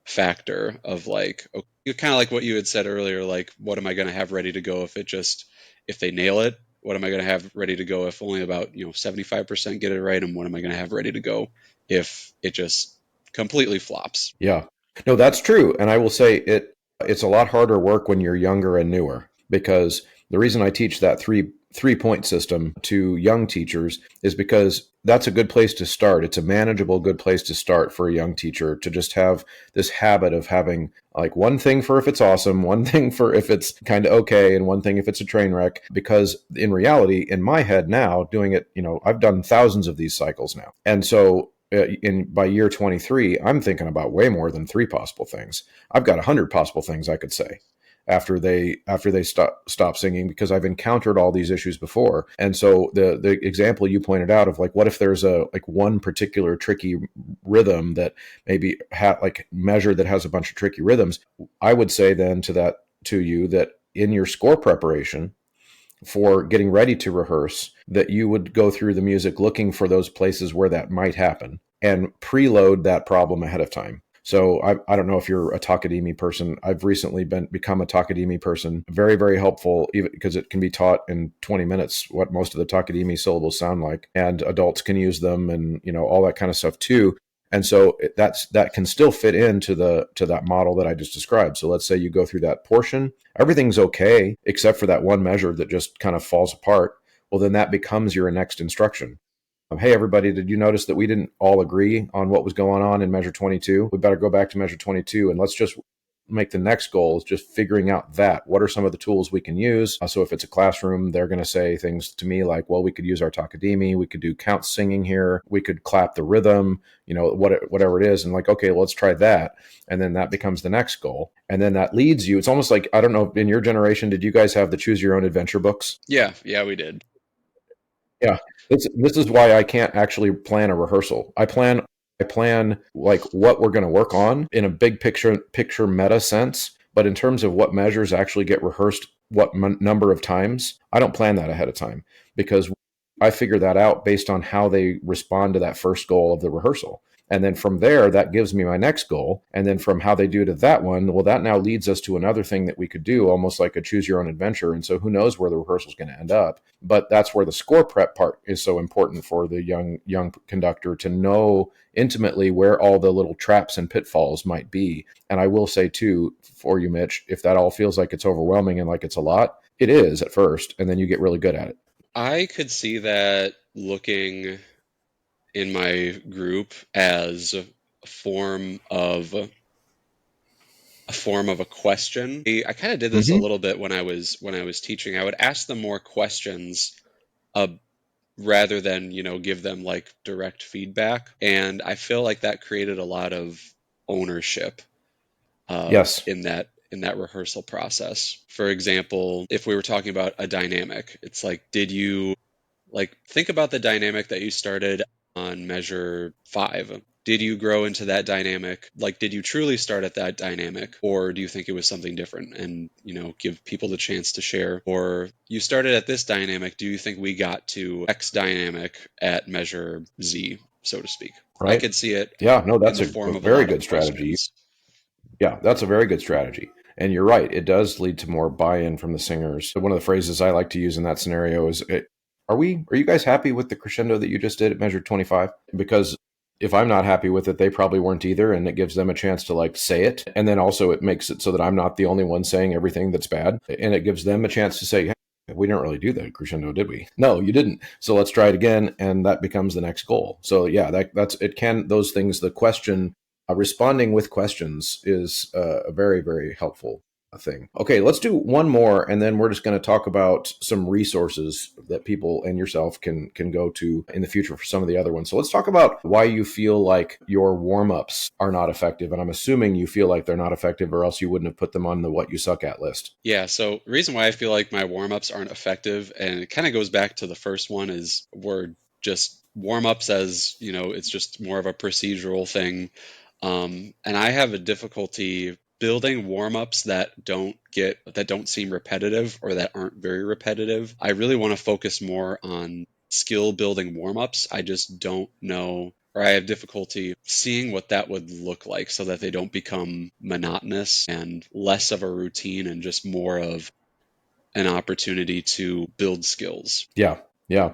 factor of like, okay, kind of like what you had said earlier, like what am I going to have ready to go if they nail it? What am I going to have ready to go if only about 75% get it right, and what am I going to have ready to go if it just completely flops? Yeah. No, that's true. And I will say it's a lot harder work when you're younger and newer, because the reason I teach that three-point system to young teachers is because that's a good place to start. It's a manageable good place to start for a young teacher, to just have this habit of having like one thing for if it's awesome, one thing for if it's kind of okay, and one thing if it's a train wreck. Because in reality, in my head now, doing it, I've done thousands of these cycles now. And so by year 23, I'm thinking about way more than three possible things. I've got 100 possible things I could say after they stop singing, because I've encountered all these issues before. And so the example you pointed out of like, what if there's a like one particular tricky rhythm that maybe like measure that has a bunch of tricky rhythms, I would say then to you that in your score preparation for getting ready to rehearse, that you would go through the music looking for those places where that might happen and preload that problem ahead of time. So I don't know if you're a Takadimi person. I've recently become a Takadimi person. Very, very helpful, even because it can be taught in 20 minutes what most of the Takadimi syllables sound like, and adults can use them, and all that kind of stuff too. And so that can still fit into that model that I just described. So let's say you go through that portion, everything's okay except for that one measure that just kind of falls apart. Well, then that becomes your next instruction. Hey, everybody, did you notice that we didn't all agree on what was going on in measure 22? We better go back to measure 22, and let's just make the next goal is just figuring out that what are some of the tools we can use. So if it's a classroom, they're going to say things to me like, well, we could use our Takadimi, we could do count singing here, we could clap the rhythm, whatever it is. And like, okay, well, let's try that. And then that becomes the next goal. And then that leads you. It's almost like, I don't know, in your generation, did you guys have the choose your own adventure books? Yeah, we did. Yeah. This is why I can't actually plan a rehearsal. I plan like what we're going to work on in a big picture meta sense, but in terms of what measures actually get rehearsed what number of times, I don't plan that ahead of time, because I figure that out based on how they respond to that first goal of the rehearsal. And then from there, that gives me my next goal. And then from how they do to that one, well, that now leads us to another thing that we could do, almost like a choose your own adventure. And so who knows where the rehearsal is going to end up. But that's where the score prep part is so important for the young conductor, to know intimately where all the little traps and pitfalls might be. And I will say too, for you, Mitch, if that all feels like it's overwhelming and like it's a lot, it is at first, and then you get really good at it. I could see that looking in my group as form of a form of a question. I kind of did this a Mm-hmm. little bit when I was teaching. I would ask them more questions uh, rather than give them like direct feedback, and I feel like that created a lot of ownership Yes. in that rehearsal process. For example, if we were talking about a dynamic, it's like, did you like think about the dynamic that you started on measure 5? Did you grow into that dynamic? Like, did you truly start at that dynamic, or do you think it was something different? And, give people the chance to share. Or you started at this dynamic. Do you think we got to X dynamic at measure Z, so to speak? I Right. could see it Yeah. No, in that's the a form of a very lot of good strategy. questions. Yeah, that's a very good strategy. And you're right. It does lead to more buy-in from the singers. One of the phrases I like to use in that scenario is, are you guys happy with the crescendo that you just did at measure 25? Because if I'm not happy with it, they probably weren't either. And it gives them a chance to like say it. And then also it makes it so that I'm not the only one saying everything that's bad. And it gives them a chance to say, hey, we didn't really do that crescendo, did we? No, you didn't. So let's try it again. And that becomes the next goal. So yeah, those things, the question, responding with questions is very, very helpful. thing. Okay, let's do one more, and then we're just going to talk about some resources that people and yourself can go to in the future for some of the other ones. So let's talk about why you feel like your warm-ups are not effective. And I'm assuming you feel like they're not effective, or else you wouldn't have put them on the what you suck at list. Yeah, so the reason why I feel like my warm-ups aren't effective, and it kind of goes back to the first one, is we're just warm-ups as, it's just more of a procedural thing. And I have a difficulty building warm-ups that don't seem repetitive or that aren't very repetitive. I really want to focus more on skill building warm-ups. I just don't know, or I have difficulty seeing what that would look like so that they don't become monotonous and less of a routine and just more of an opportunity to build skills. Yeah, yeah.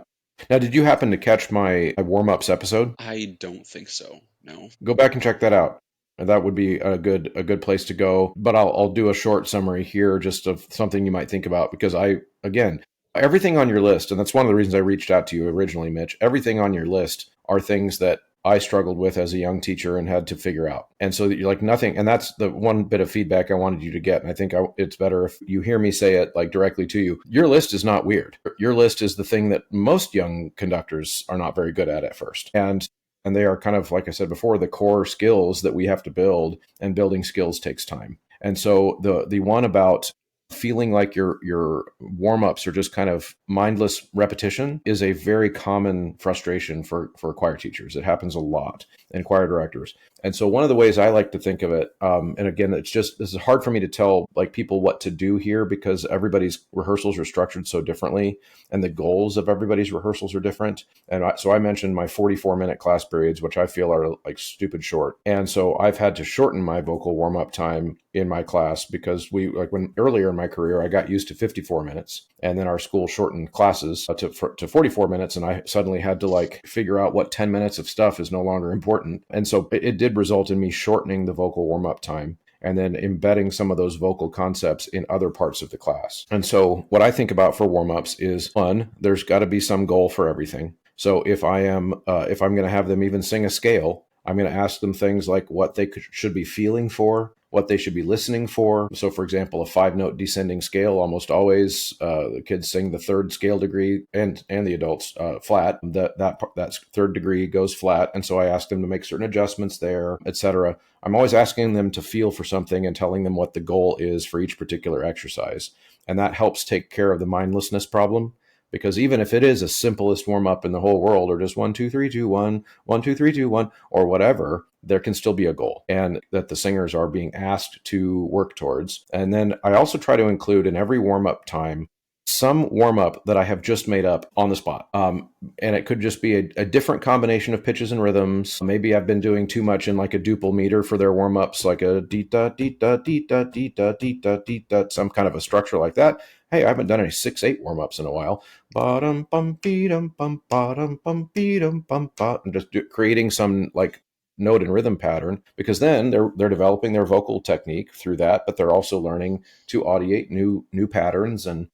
Now, did you happen to catch my warm-ups episode? I don't think so. No. Go back and check that out. That would be a good place to go. But I'll do a short summary here, just of something you might think about, because again, everything on your list, and that's one of the reasons I reached out to you originally, Mitch. Everything on your list are things that I struggled with as a young teacher and had to figure out. And so you're like nothing, and that's the one bit of feedback I wanted you to get. And I think it's better if you hear me say it like directly to you. Your list is not weird. Your list is the thing that most young conductors are not very good at first. And they are kind of, like I said before, the core skills that we have to build, and building skills takes time. And so the one about feeling like your warm-ups are just kind of mindless repetition is a very common frustration for choir teachers. It happens a lot, and choir directors. And so one of the ways I like to think of it, and again, this is hard for me to tell like people what to do here, because everybody's rehearsals are structured so differently, and the goals of everybody's rehearsals are different. And so I mentioned my 44-minute class periods, which I feel are like stupid short. And so I've had to shorten my vocal warm-up time in my class, because when earlier in my career, I got used to 54 minutes, and then our school shortened classes to 44 minutes. And I suddenly had to like figure out what 10 minutes of stuff is no longer important. And so it did result in me shortening the vocal warm-up time, and then embedding some of those vocal concepts in other parts of the class. And so what I think about for warm-ups is, one, there's got to be some goal for everything. So if I'm going to have them even sing a scale, I'm going to ask them things like what they should be feeling for, what they should be listening for. So, for example, a 5-note descending scale, almost always the kids sing the third scale degree, and the adults flat. That third degree goes flat, and so I ask them to make certain adjustments there, etc. I'm always asking them to feel for something and telling them what the goal is for each particular exercise, and that helps take care of the mindlessness problem. Because even if it is the simplest warm up in the whole world, or just 1, 2, 3, 2, 1, 1, 2, 3, 2, 1, or whatever, there can still be a goal, and that the singers are being asked to work towards. And then I also try to include in every warm up time some warm up that I have just made up on the spot. And it could just be a different combination of pitches and rhythms. Maybe I've been doing too much in like a duple meter for their warm ups, like a dee da dee da dee da dee da dee da dee da, some kind of a structure like that. Hey, I haven't done any 6/8 warm ups in a while. Bottom bum beatum bum bottom bum beatum bum bot, and just creating some like note and rhythm pattern, because then they're developing their vocal technique through that, but they're also learning to audiate new patterns. And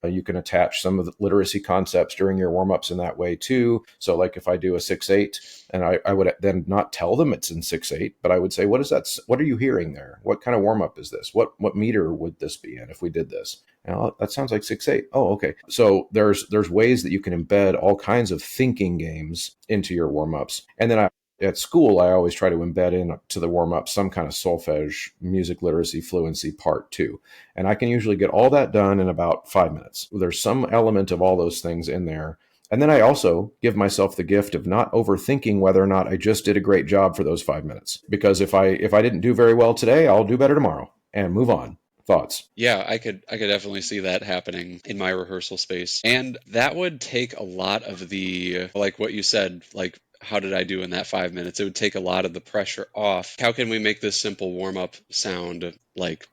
you can attach some of the literacy concepts during your warm-ups in that way too. So like if I do a 6/8, and I would then not tell them it's in 6/8, but I would say, what is that? What are you hearing there? What kind of warm-up is this? What meter would this be in if we did this? That sounds like 6/8. Oh, okay. So there's ways that you can embed all kinds of thinking games into your warm-ups. And then at school, I always try to embed into the warm-up some kind of solfege, music literacy, fluency part too. And I can usually get all that done in about 5 minutes. There's some element of all those things in there. And then I also give myself the gift of not overthinking whether or not I just did a great job for those 5 minutes. Because if I didn't do very well today, I'll do better tomorrow and move on. Thoughts? Yeah, I could definitely see that happening in my rehearsal space. And that would take a lot of the, like what you said, like how did I do in that 5 minutes? It would take a lot of the pressure off. How can we make this simple warm up sound like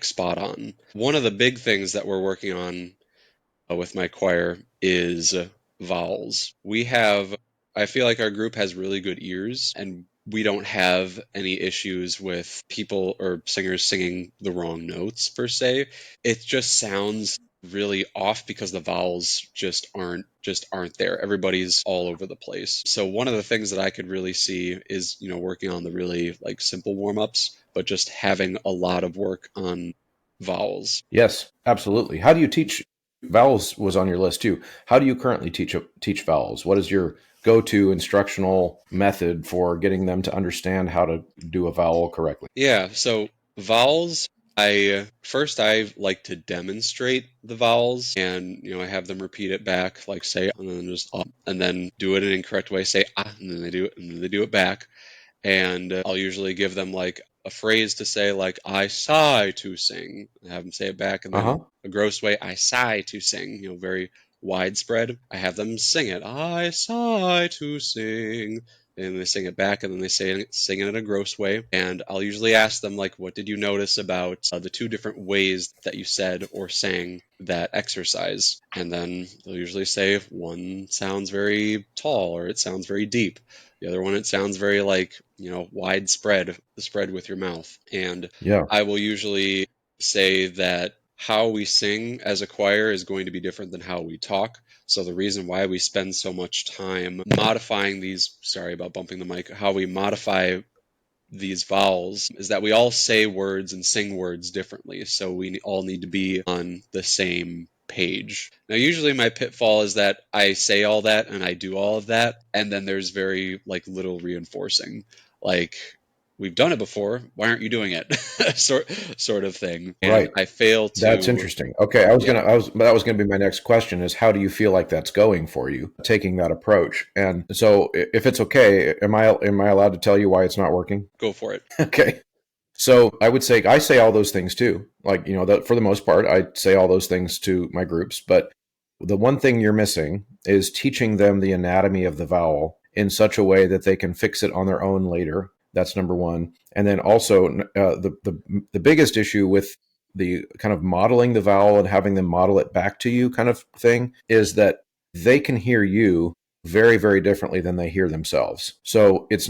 spot on? One of the big things that we're working on with my choir is vowels. I feel like our group has really good ears, and we don't have any issues with people or singers singing the wrong notes per se. It just sounds really off because the vowels just aren't there. Everybody's all over the place. So one of the things that I could really see is, working on the really like simple warm-ups, but just having a lot of work on vowels. Yes, absolutely. How do you teach vowels was on your list too. How do you currently teach vowels? What is your go-to instructional method for getting them to understand how to do a vowel correctly? Yeah, so vowels, I like to demonstrate the vowels, and I have them repeat it back, like say and then just and then do it in an incorrect way, say and then they do it and then they do it back. And I'll usually give them like a phrase to say, like I sigh to sing. I have them say it back, and then Uh-huh. a gross way, I sigh to sing. Very widespread. I have them sing it. I sigh to sing. And they sing it back, and then they sing it in a gross way. And I'll usually ask them, like, what did you notice about the two different ways that you said or sang that exercise? And then they'll usually say one sounds very tall or it sounds very deep. The other one, it sounds very like, widespread, spread with your mouth. And Yeah. I will usually say that how we sing as a choir is going to be different than how we talk. So the reason why we spend so much time modifying these, sorry about bumping the mic, how we modify these vowels is that we all say words and sing words differently. So we all need to be on the same page. Now, usually my pitfall is that I say all that and I do all of that, and then there's very like little reinforcing. Like, we've done it before, why aren't you doing it? sort of thing. And Right. I fail That's to, interesting. Okay, yeah, that was gonna be my next question is how do you feel like that's going for you, taking that approach? And so if it's okay, am I allowed to tell you why it's not working? go for it. Okay. So I would say I say all those things too. Like, that for the most part, I say all those things to my groups. But the one thing you're missing is teaching them the anatomy of the vowel in such a way that they can fix it on their own later. That's number one. And then also the biggest issue with the kind of modeling the vowel and having them model it back to you kind of thing is that they can hear you very, very differently than they hear themselves. So it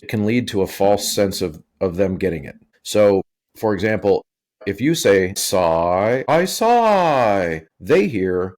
can lead to a false sense of them getting it. So, for example, if you say sigh, I sigh, they hear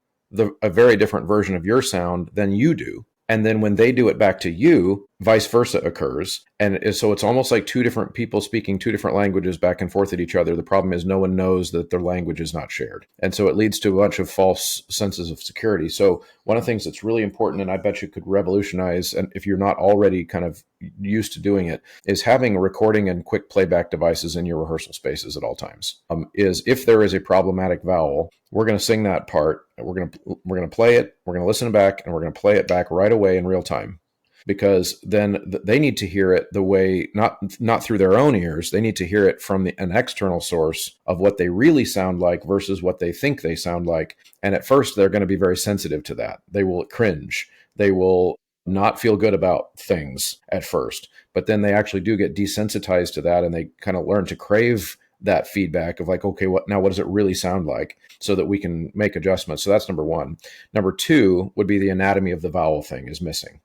a very different version of your sound than you do. And then when they do it back to you, vice versa occurs. And so it's almost like two different people speaking two different languages back and forth at each other. The problem is no one knows that their language is not shared. And so it leads to a bunch of false senses of security. So one of the things that's really important, and I bet you could revolutionize, and if you're not already kind of used to doing it, is having recording and quick playback devices in your rehearsal spaces at all times. Is if there is a problematic vowel, we're going to sing that part. We're going to play it. We're going to listen back, and we're going to play it back right away in real time. Because then they need to hear it the way, not through their own ears. They need to hear it from an external source of what they really sound like versus what they think they sound like. And at first, they're going to be very sensitive to that. They will cringe. They will not feel good about things at first, but then they actually do get desensitized to that, and they kind of learn to crave that feedback of like, okay, what does it really sound like, so that we can make adjustments. So that's number one. Number two would be the anatomy of the vowel thing is missing.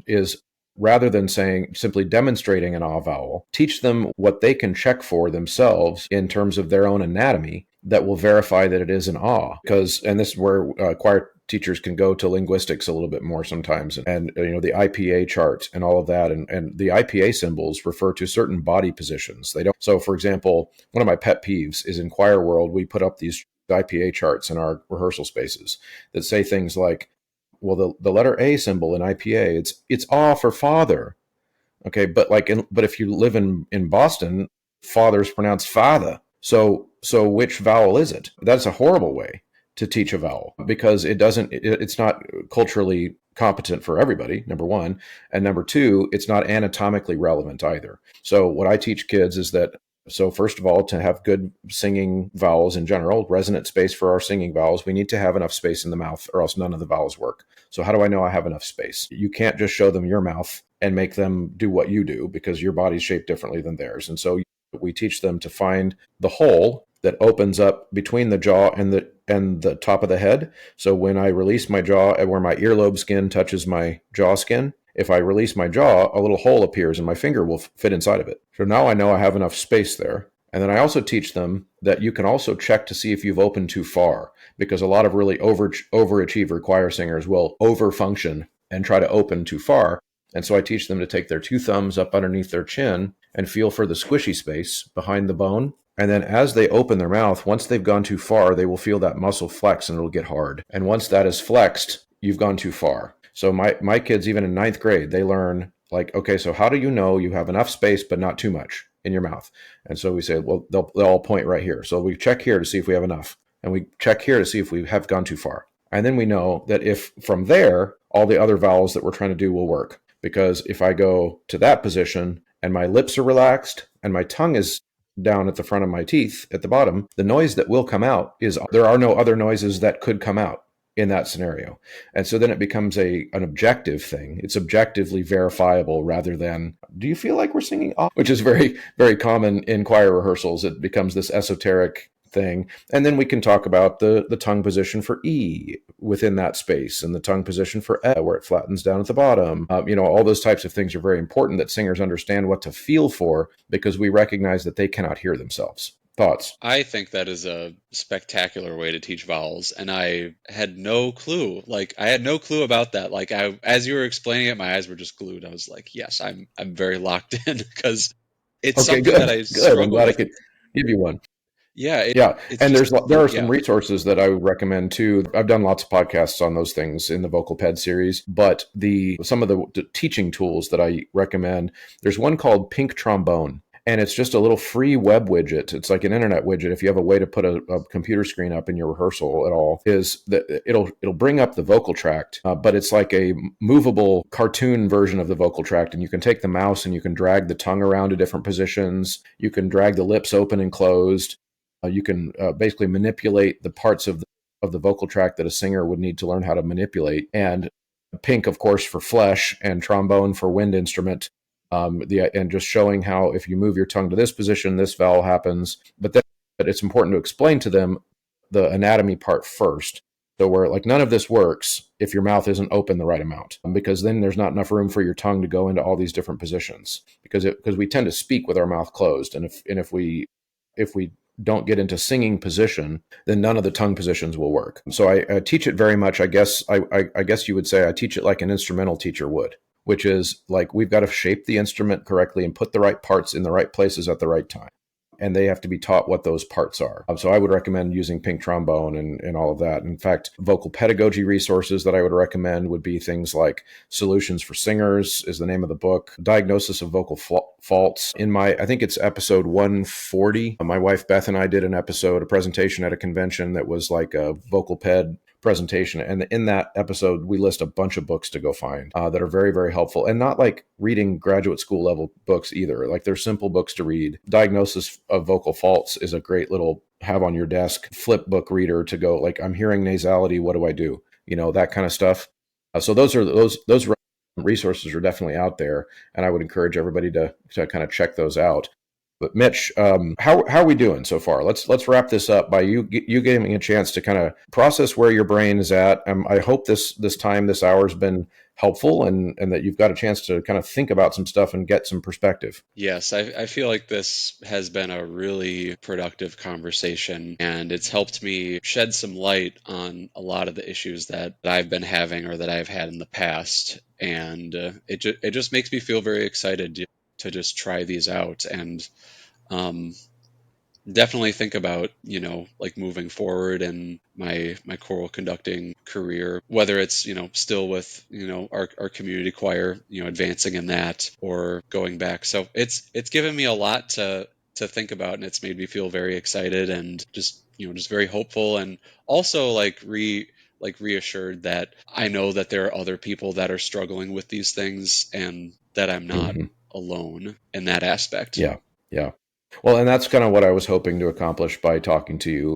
Is rather than saying simply demonstrating an ah vowel, teach them what they can check for themselves in terms of their own anatomy that will verify that it is an ah. And this is where choir teachers can go to linguistics a little bit more sometimes, and the IPA chart and all of that, and the IPA symbols refer to certain body positions. They don't. So, for example, one of my pet peeves is in choir world, we put up these IPA charts in our rehearsal spaces that say things like, well, the letter A symbol in IPA, it's ah for father. Okay, but if you live in Boston, father's pronounced father. So which vowel is it? That's a horrible way to teach a vowel because it's not culturally competent for everybody, number one. And number two, it's not anatomically relevant either. So what I teach kids is that, so first of all, to have good singing vowels in general, resonant space for our singing vowels, we need to have enough space in the mouth or else none of the vowels work. So how do I know I have enough space? You can't just show them your mouth and make them do what you do because your body's shaped differently than theirs. And so we teach them to find the hole that opens up between the jaw and the top of the head. So when I release my jaw, where my earlobe skin touches my jaw skin, if I release my jaw, a little hole appears and my finger will fit inside of it. So now I know I have enough space there. And then I also teach them that you can also check to see if you've opened too far, because a lot of really overachiever choir singers will overfunction and try to open too far. And so I teach them to take their two thumbs up underneath their chin and feel for the squishy space behind the bone And then as they open their mouth, once they've gone too far, they will feel that muscle flex and it'll get hard. And once that is flexed, you've gone too far. So my kids, even in ninth grade, they learn like, okay, so how do you know you have enough space but not too much in your mouth? And so we say, well, they'll all point right here. So we check here to see if we have enough, and we check here to see if we have gone too far. And then we know that if from there, all the other vowels that we're trying to do will work. Because if I go to that position and my lips are relaxed and my tongue is down at the front of my teeth at the bottom, the noise that will come out is there are no other noises that could come out in that scenario. And so then it becomes an objective thing. It's objectively verifiable rather than, do you feel like we're singing off? Which is very, very common in choir rehearsals. It becomes this esoteric thing. And then we can talk about the tongue position for E within that space and the tongue position for E where it flattens down at the bottom. All those types of things are very important that singers understand what to feel for, because we recognize that they cannot hear themselves. Thoughts? I think that is a spectacular way to teach vowels, and I had no clue. Like, I had no clue about that. Like, as you were explaining it, my eyes were just glued. I was like, yes, I'm very locked in, because it's Okay, something that good. I Good. I'm struggle glad I with. could give you one. Yeah, Yeah, it's and just, there are some yeah. resources that I would recommend too. I've done lots of podcasts on those things in the Vocal Ped series, but some of the teaching tools that I recommend, there's one called Pink Trombone, and it's just a little free web widget. It's like an internet widget. If you have a way to put a computer screen up in your rehearsal at all, is that it'll bring up the vocal tract, but it's like a movable cartoon version of the vocal tract, and you can take the mouse and you can drag the tongue around to different positions. You can drag the lips open and closed. You can basically manipulate the parts of the vocal tract that a singer would need to learn how to manipulate. And pink, of course, for flesh, and trombone for wind instrument. And just showing how if you move your tongue to this position, this vowel happens. But it's important to explain to them the anatomy part first. So where like none of this works if your mouth isn't open the right amount, because then there's not enough room for your tongue to go into all these different positions. Because we tend to speak with our mouth closed, and if we don't get into singing position, then none of the tongue positions will work. So I teach it very much. I guess I guess you would say I teach it like an instrumental teacher would, which is like we've got to shape the instrument correctly and put the right parts in the right places at the right time. And they have to be taught what those parts are. So I would recommend using Pink Trombone and all of that. In fact, vocal pedagogy resources that I would recommend would be things like Solutions for Singers is the name of the book, Diagnosis of Vocal Faults. I think it's episode 140. My wife Beth and I did a presentation at a convention that was like a vocal ped presentation, and in that episode we list a bunch of books to go find that are very, very helpful, and not like reading graduate school level books either. Like they're simple books to read. Diagnosis of Vocal Faults is a great little have on your desk flip book reader to go like, I'm hearing nasality, what do I do, that kind of stuff. So those resources are definitely out there, and I would encourage everybody to kind of check those out. But Mitch, how are we doing so far? Let's wrap this up by you giving me a chance to kind of process where your brain is at. I hope this hour has been helpful, and that you've got a chance to kind of think about some stuff and get some perspective. Yes, I feel like this has been a really productive conversation, and it's helped me shed some light on a lot of the issues that I've been having or that I've had in the past. And it just makes me feel very excited to just try these out, and um, definitely think about, like moving forward in my choral conducting career, whether it's, still with, our community choir, advancing in that, or going back. So it's given me a lot to think about, and it's made me feel very excited and just very hopeful, and also like reassured that I know that there are other people that are struggling with these things, and that I'm not Mm-hmm. alone in that aspect. Yeah, yeah. Well, and that's kind of what I was hoping to accomplish by talking to you.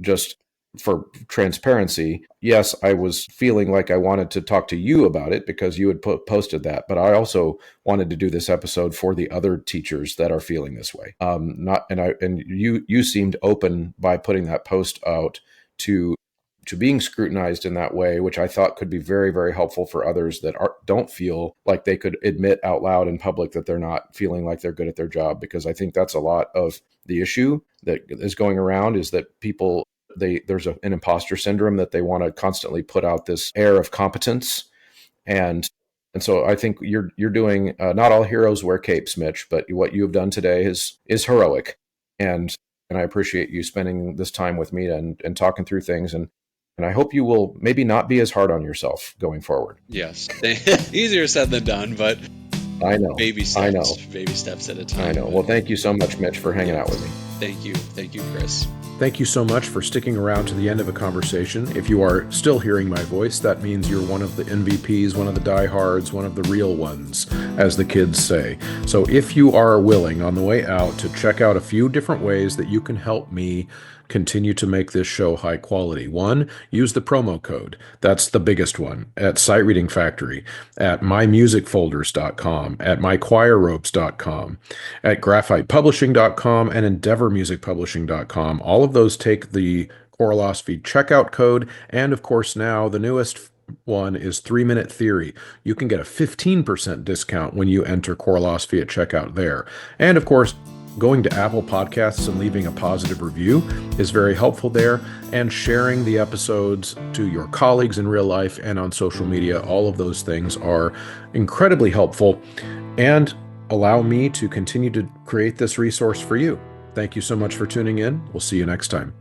Just for transparency, yes, I was feeling like I wanted to talk to you about it because you had posted that, but I also wanted to do this episode for the other teachers that are feeling this way. You seemed open by putting that post out to being scrutinized in that way, which I thought could be very, very helpful for others that don't feel like they could admit out loud in public that they're not feeling like they're good at their job. Because I think that's a lot of the issue that is going around, is that people, there's an imposter syndrome that they want to constantly put out this air of competence. And so I think you're doing, not all heroes wear capes, Mitch, but what you have done today is heroic. and I appreciate you spending this time with me and talking through things. And I hope you will maybe not be as hard on yourself going forward. Yes. Easier said than done, but I know. baby I know. steps, baby steps at a time. I know. Well, thank you so much, Mitch, for hanging out with me. Thank you. Thank you, Chris. Thank you so much for sticking around to the end of a conversation. If you are still hearing my voice, that means you're one of the MVPs, one of the diehards, one of the real ones, as the kids say. So if you are willing on the way out to check out a few different ways that you can help me continue to make this show high quality. One, use the promo code. That's the biggest one at Sight Reading Factory, at mymusicfolders.com, at mychoirropes.com, at graphitepublishing.com, and endeavormusicpublishing.com. All of those take the Choralosophy checkout code. And of course, now the newest one is 3-Minute Theory. You can get a 15% discount when you enter Choralosophy at checkout there. And of course, going to Apple Podcasts and leaving a positive review is very helpful there, and sharing the episodes to your colleagues in real life and on social media. All of those things are incredibly helpful and allow me to continue to create this resource for you. Thank you so much for tuning in. We'll see you next time.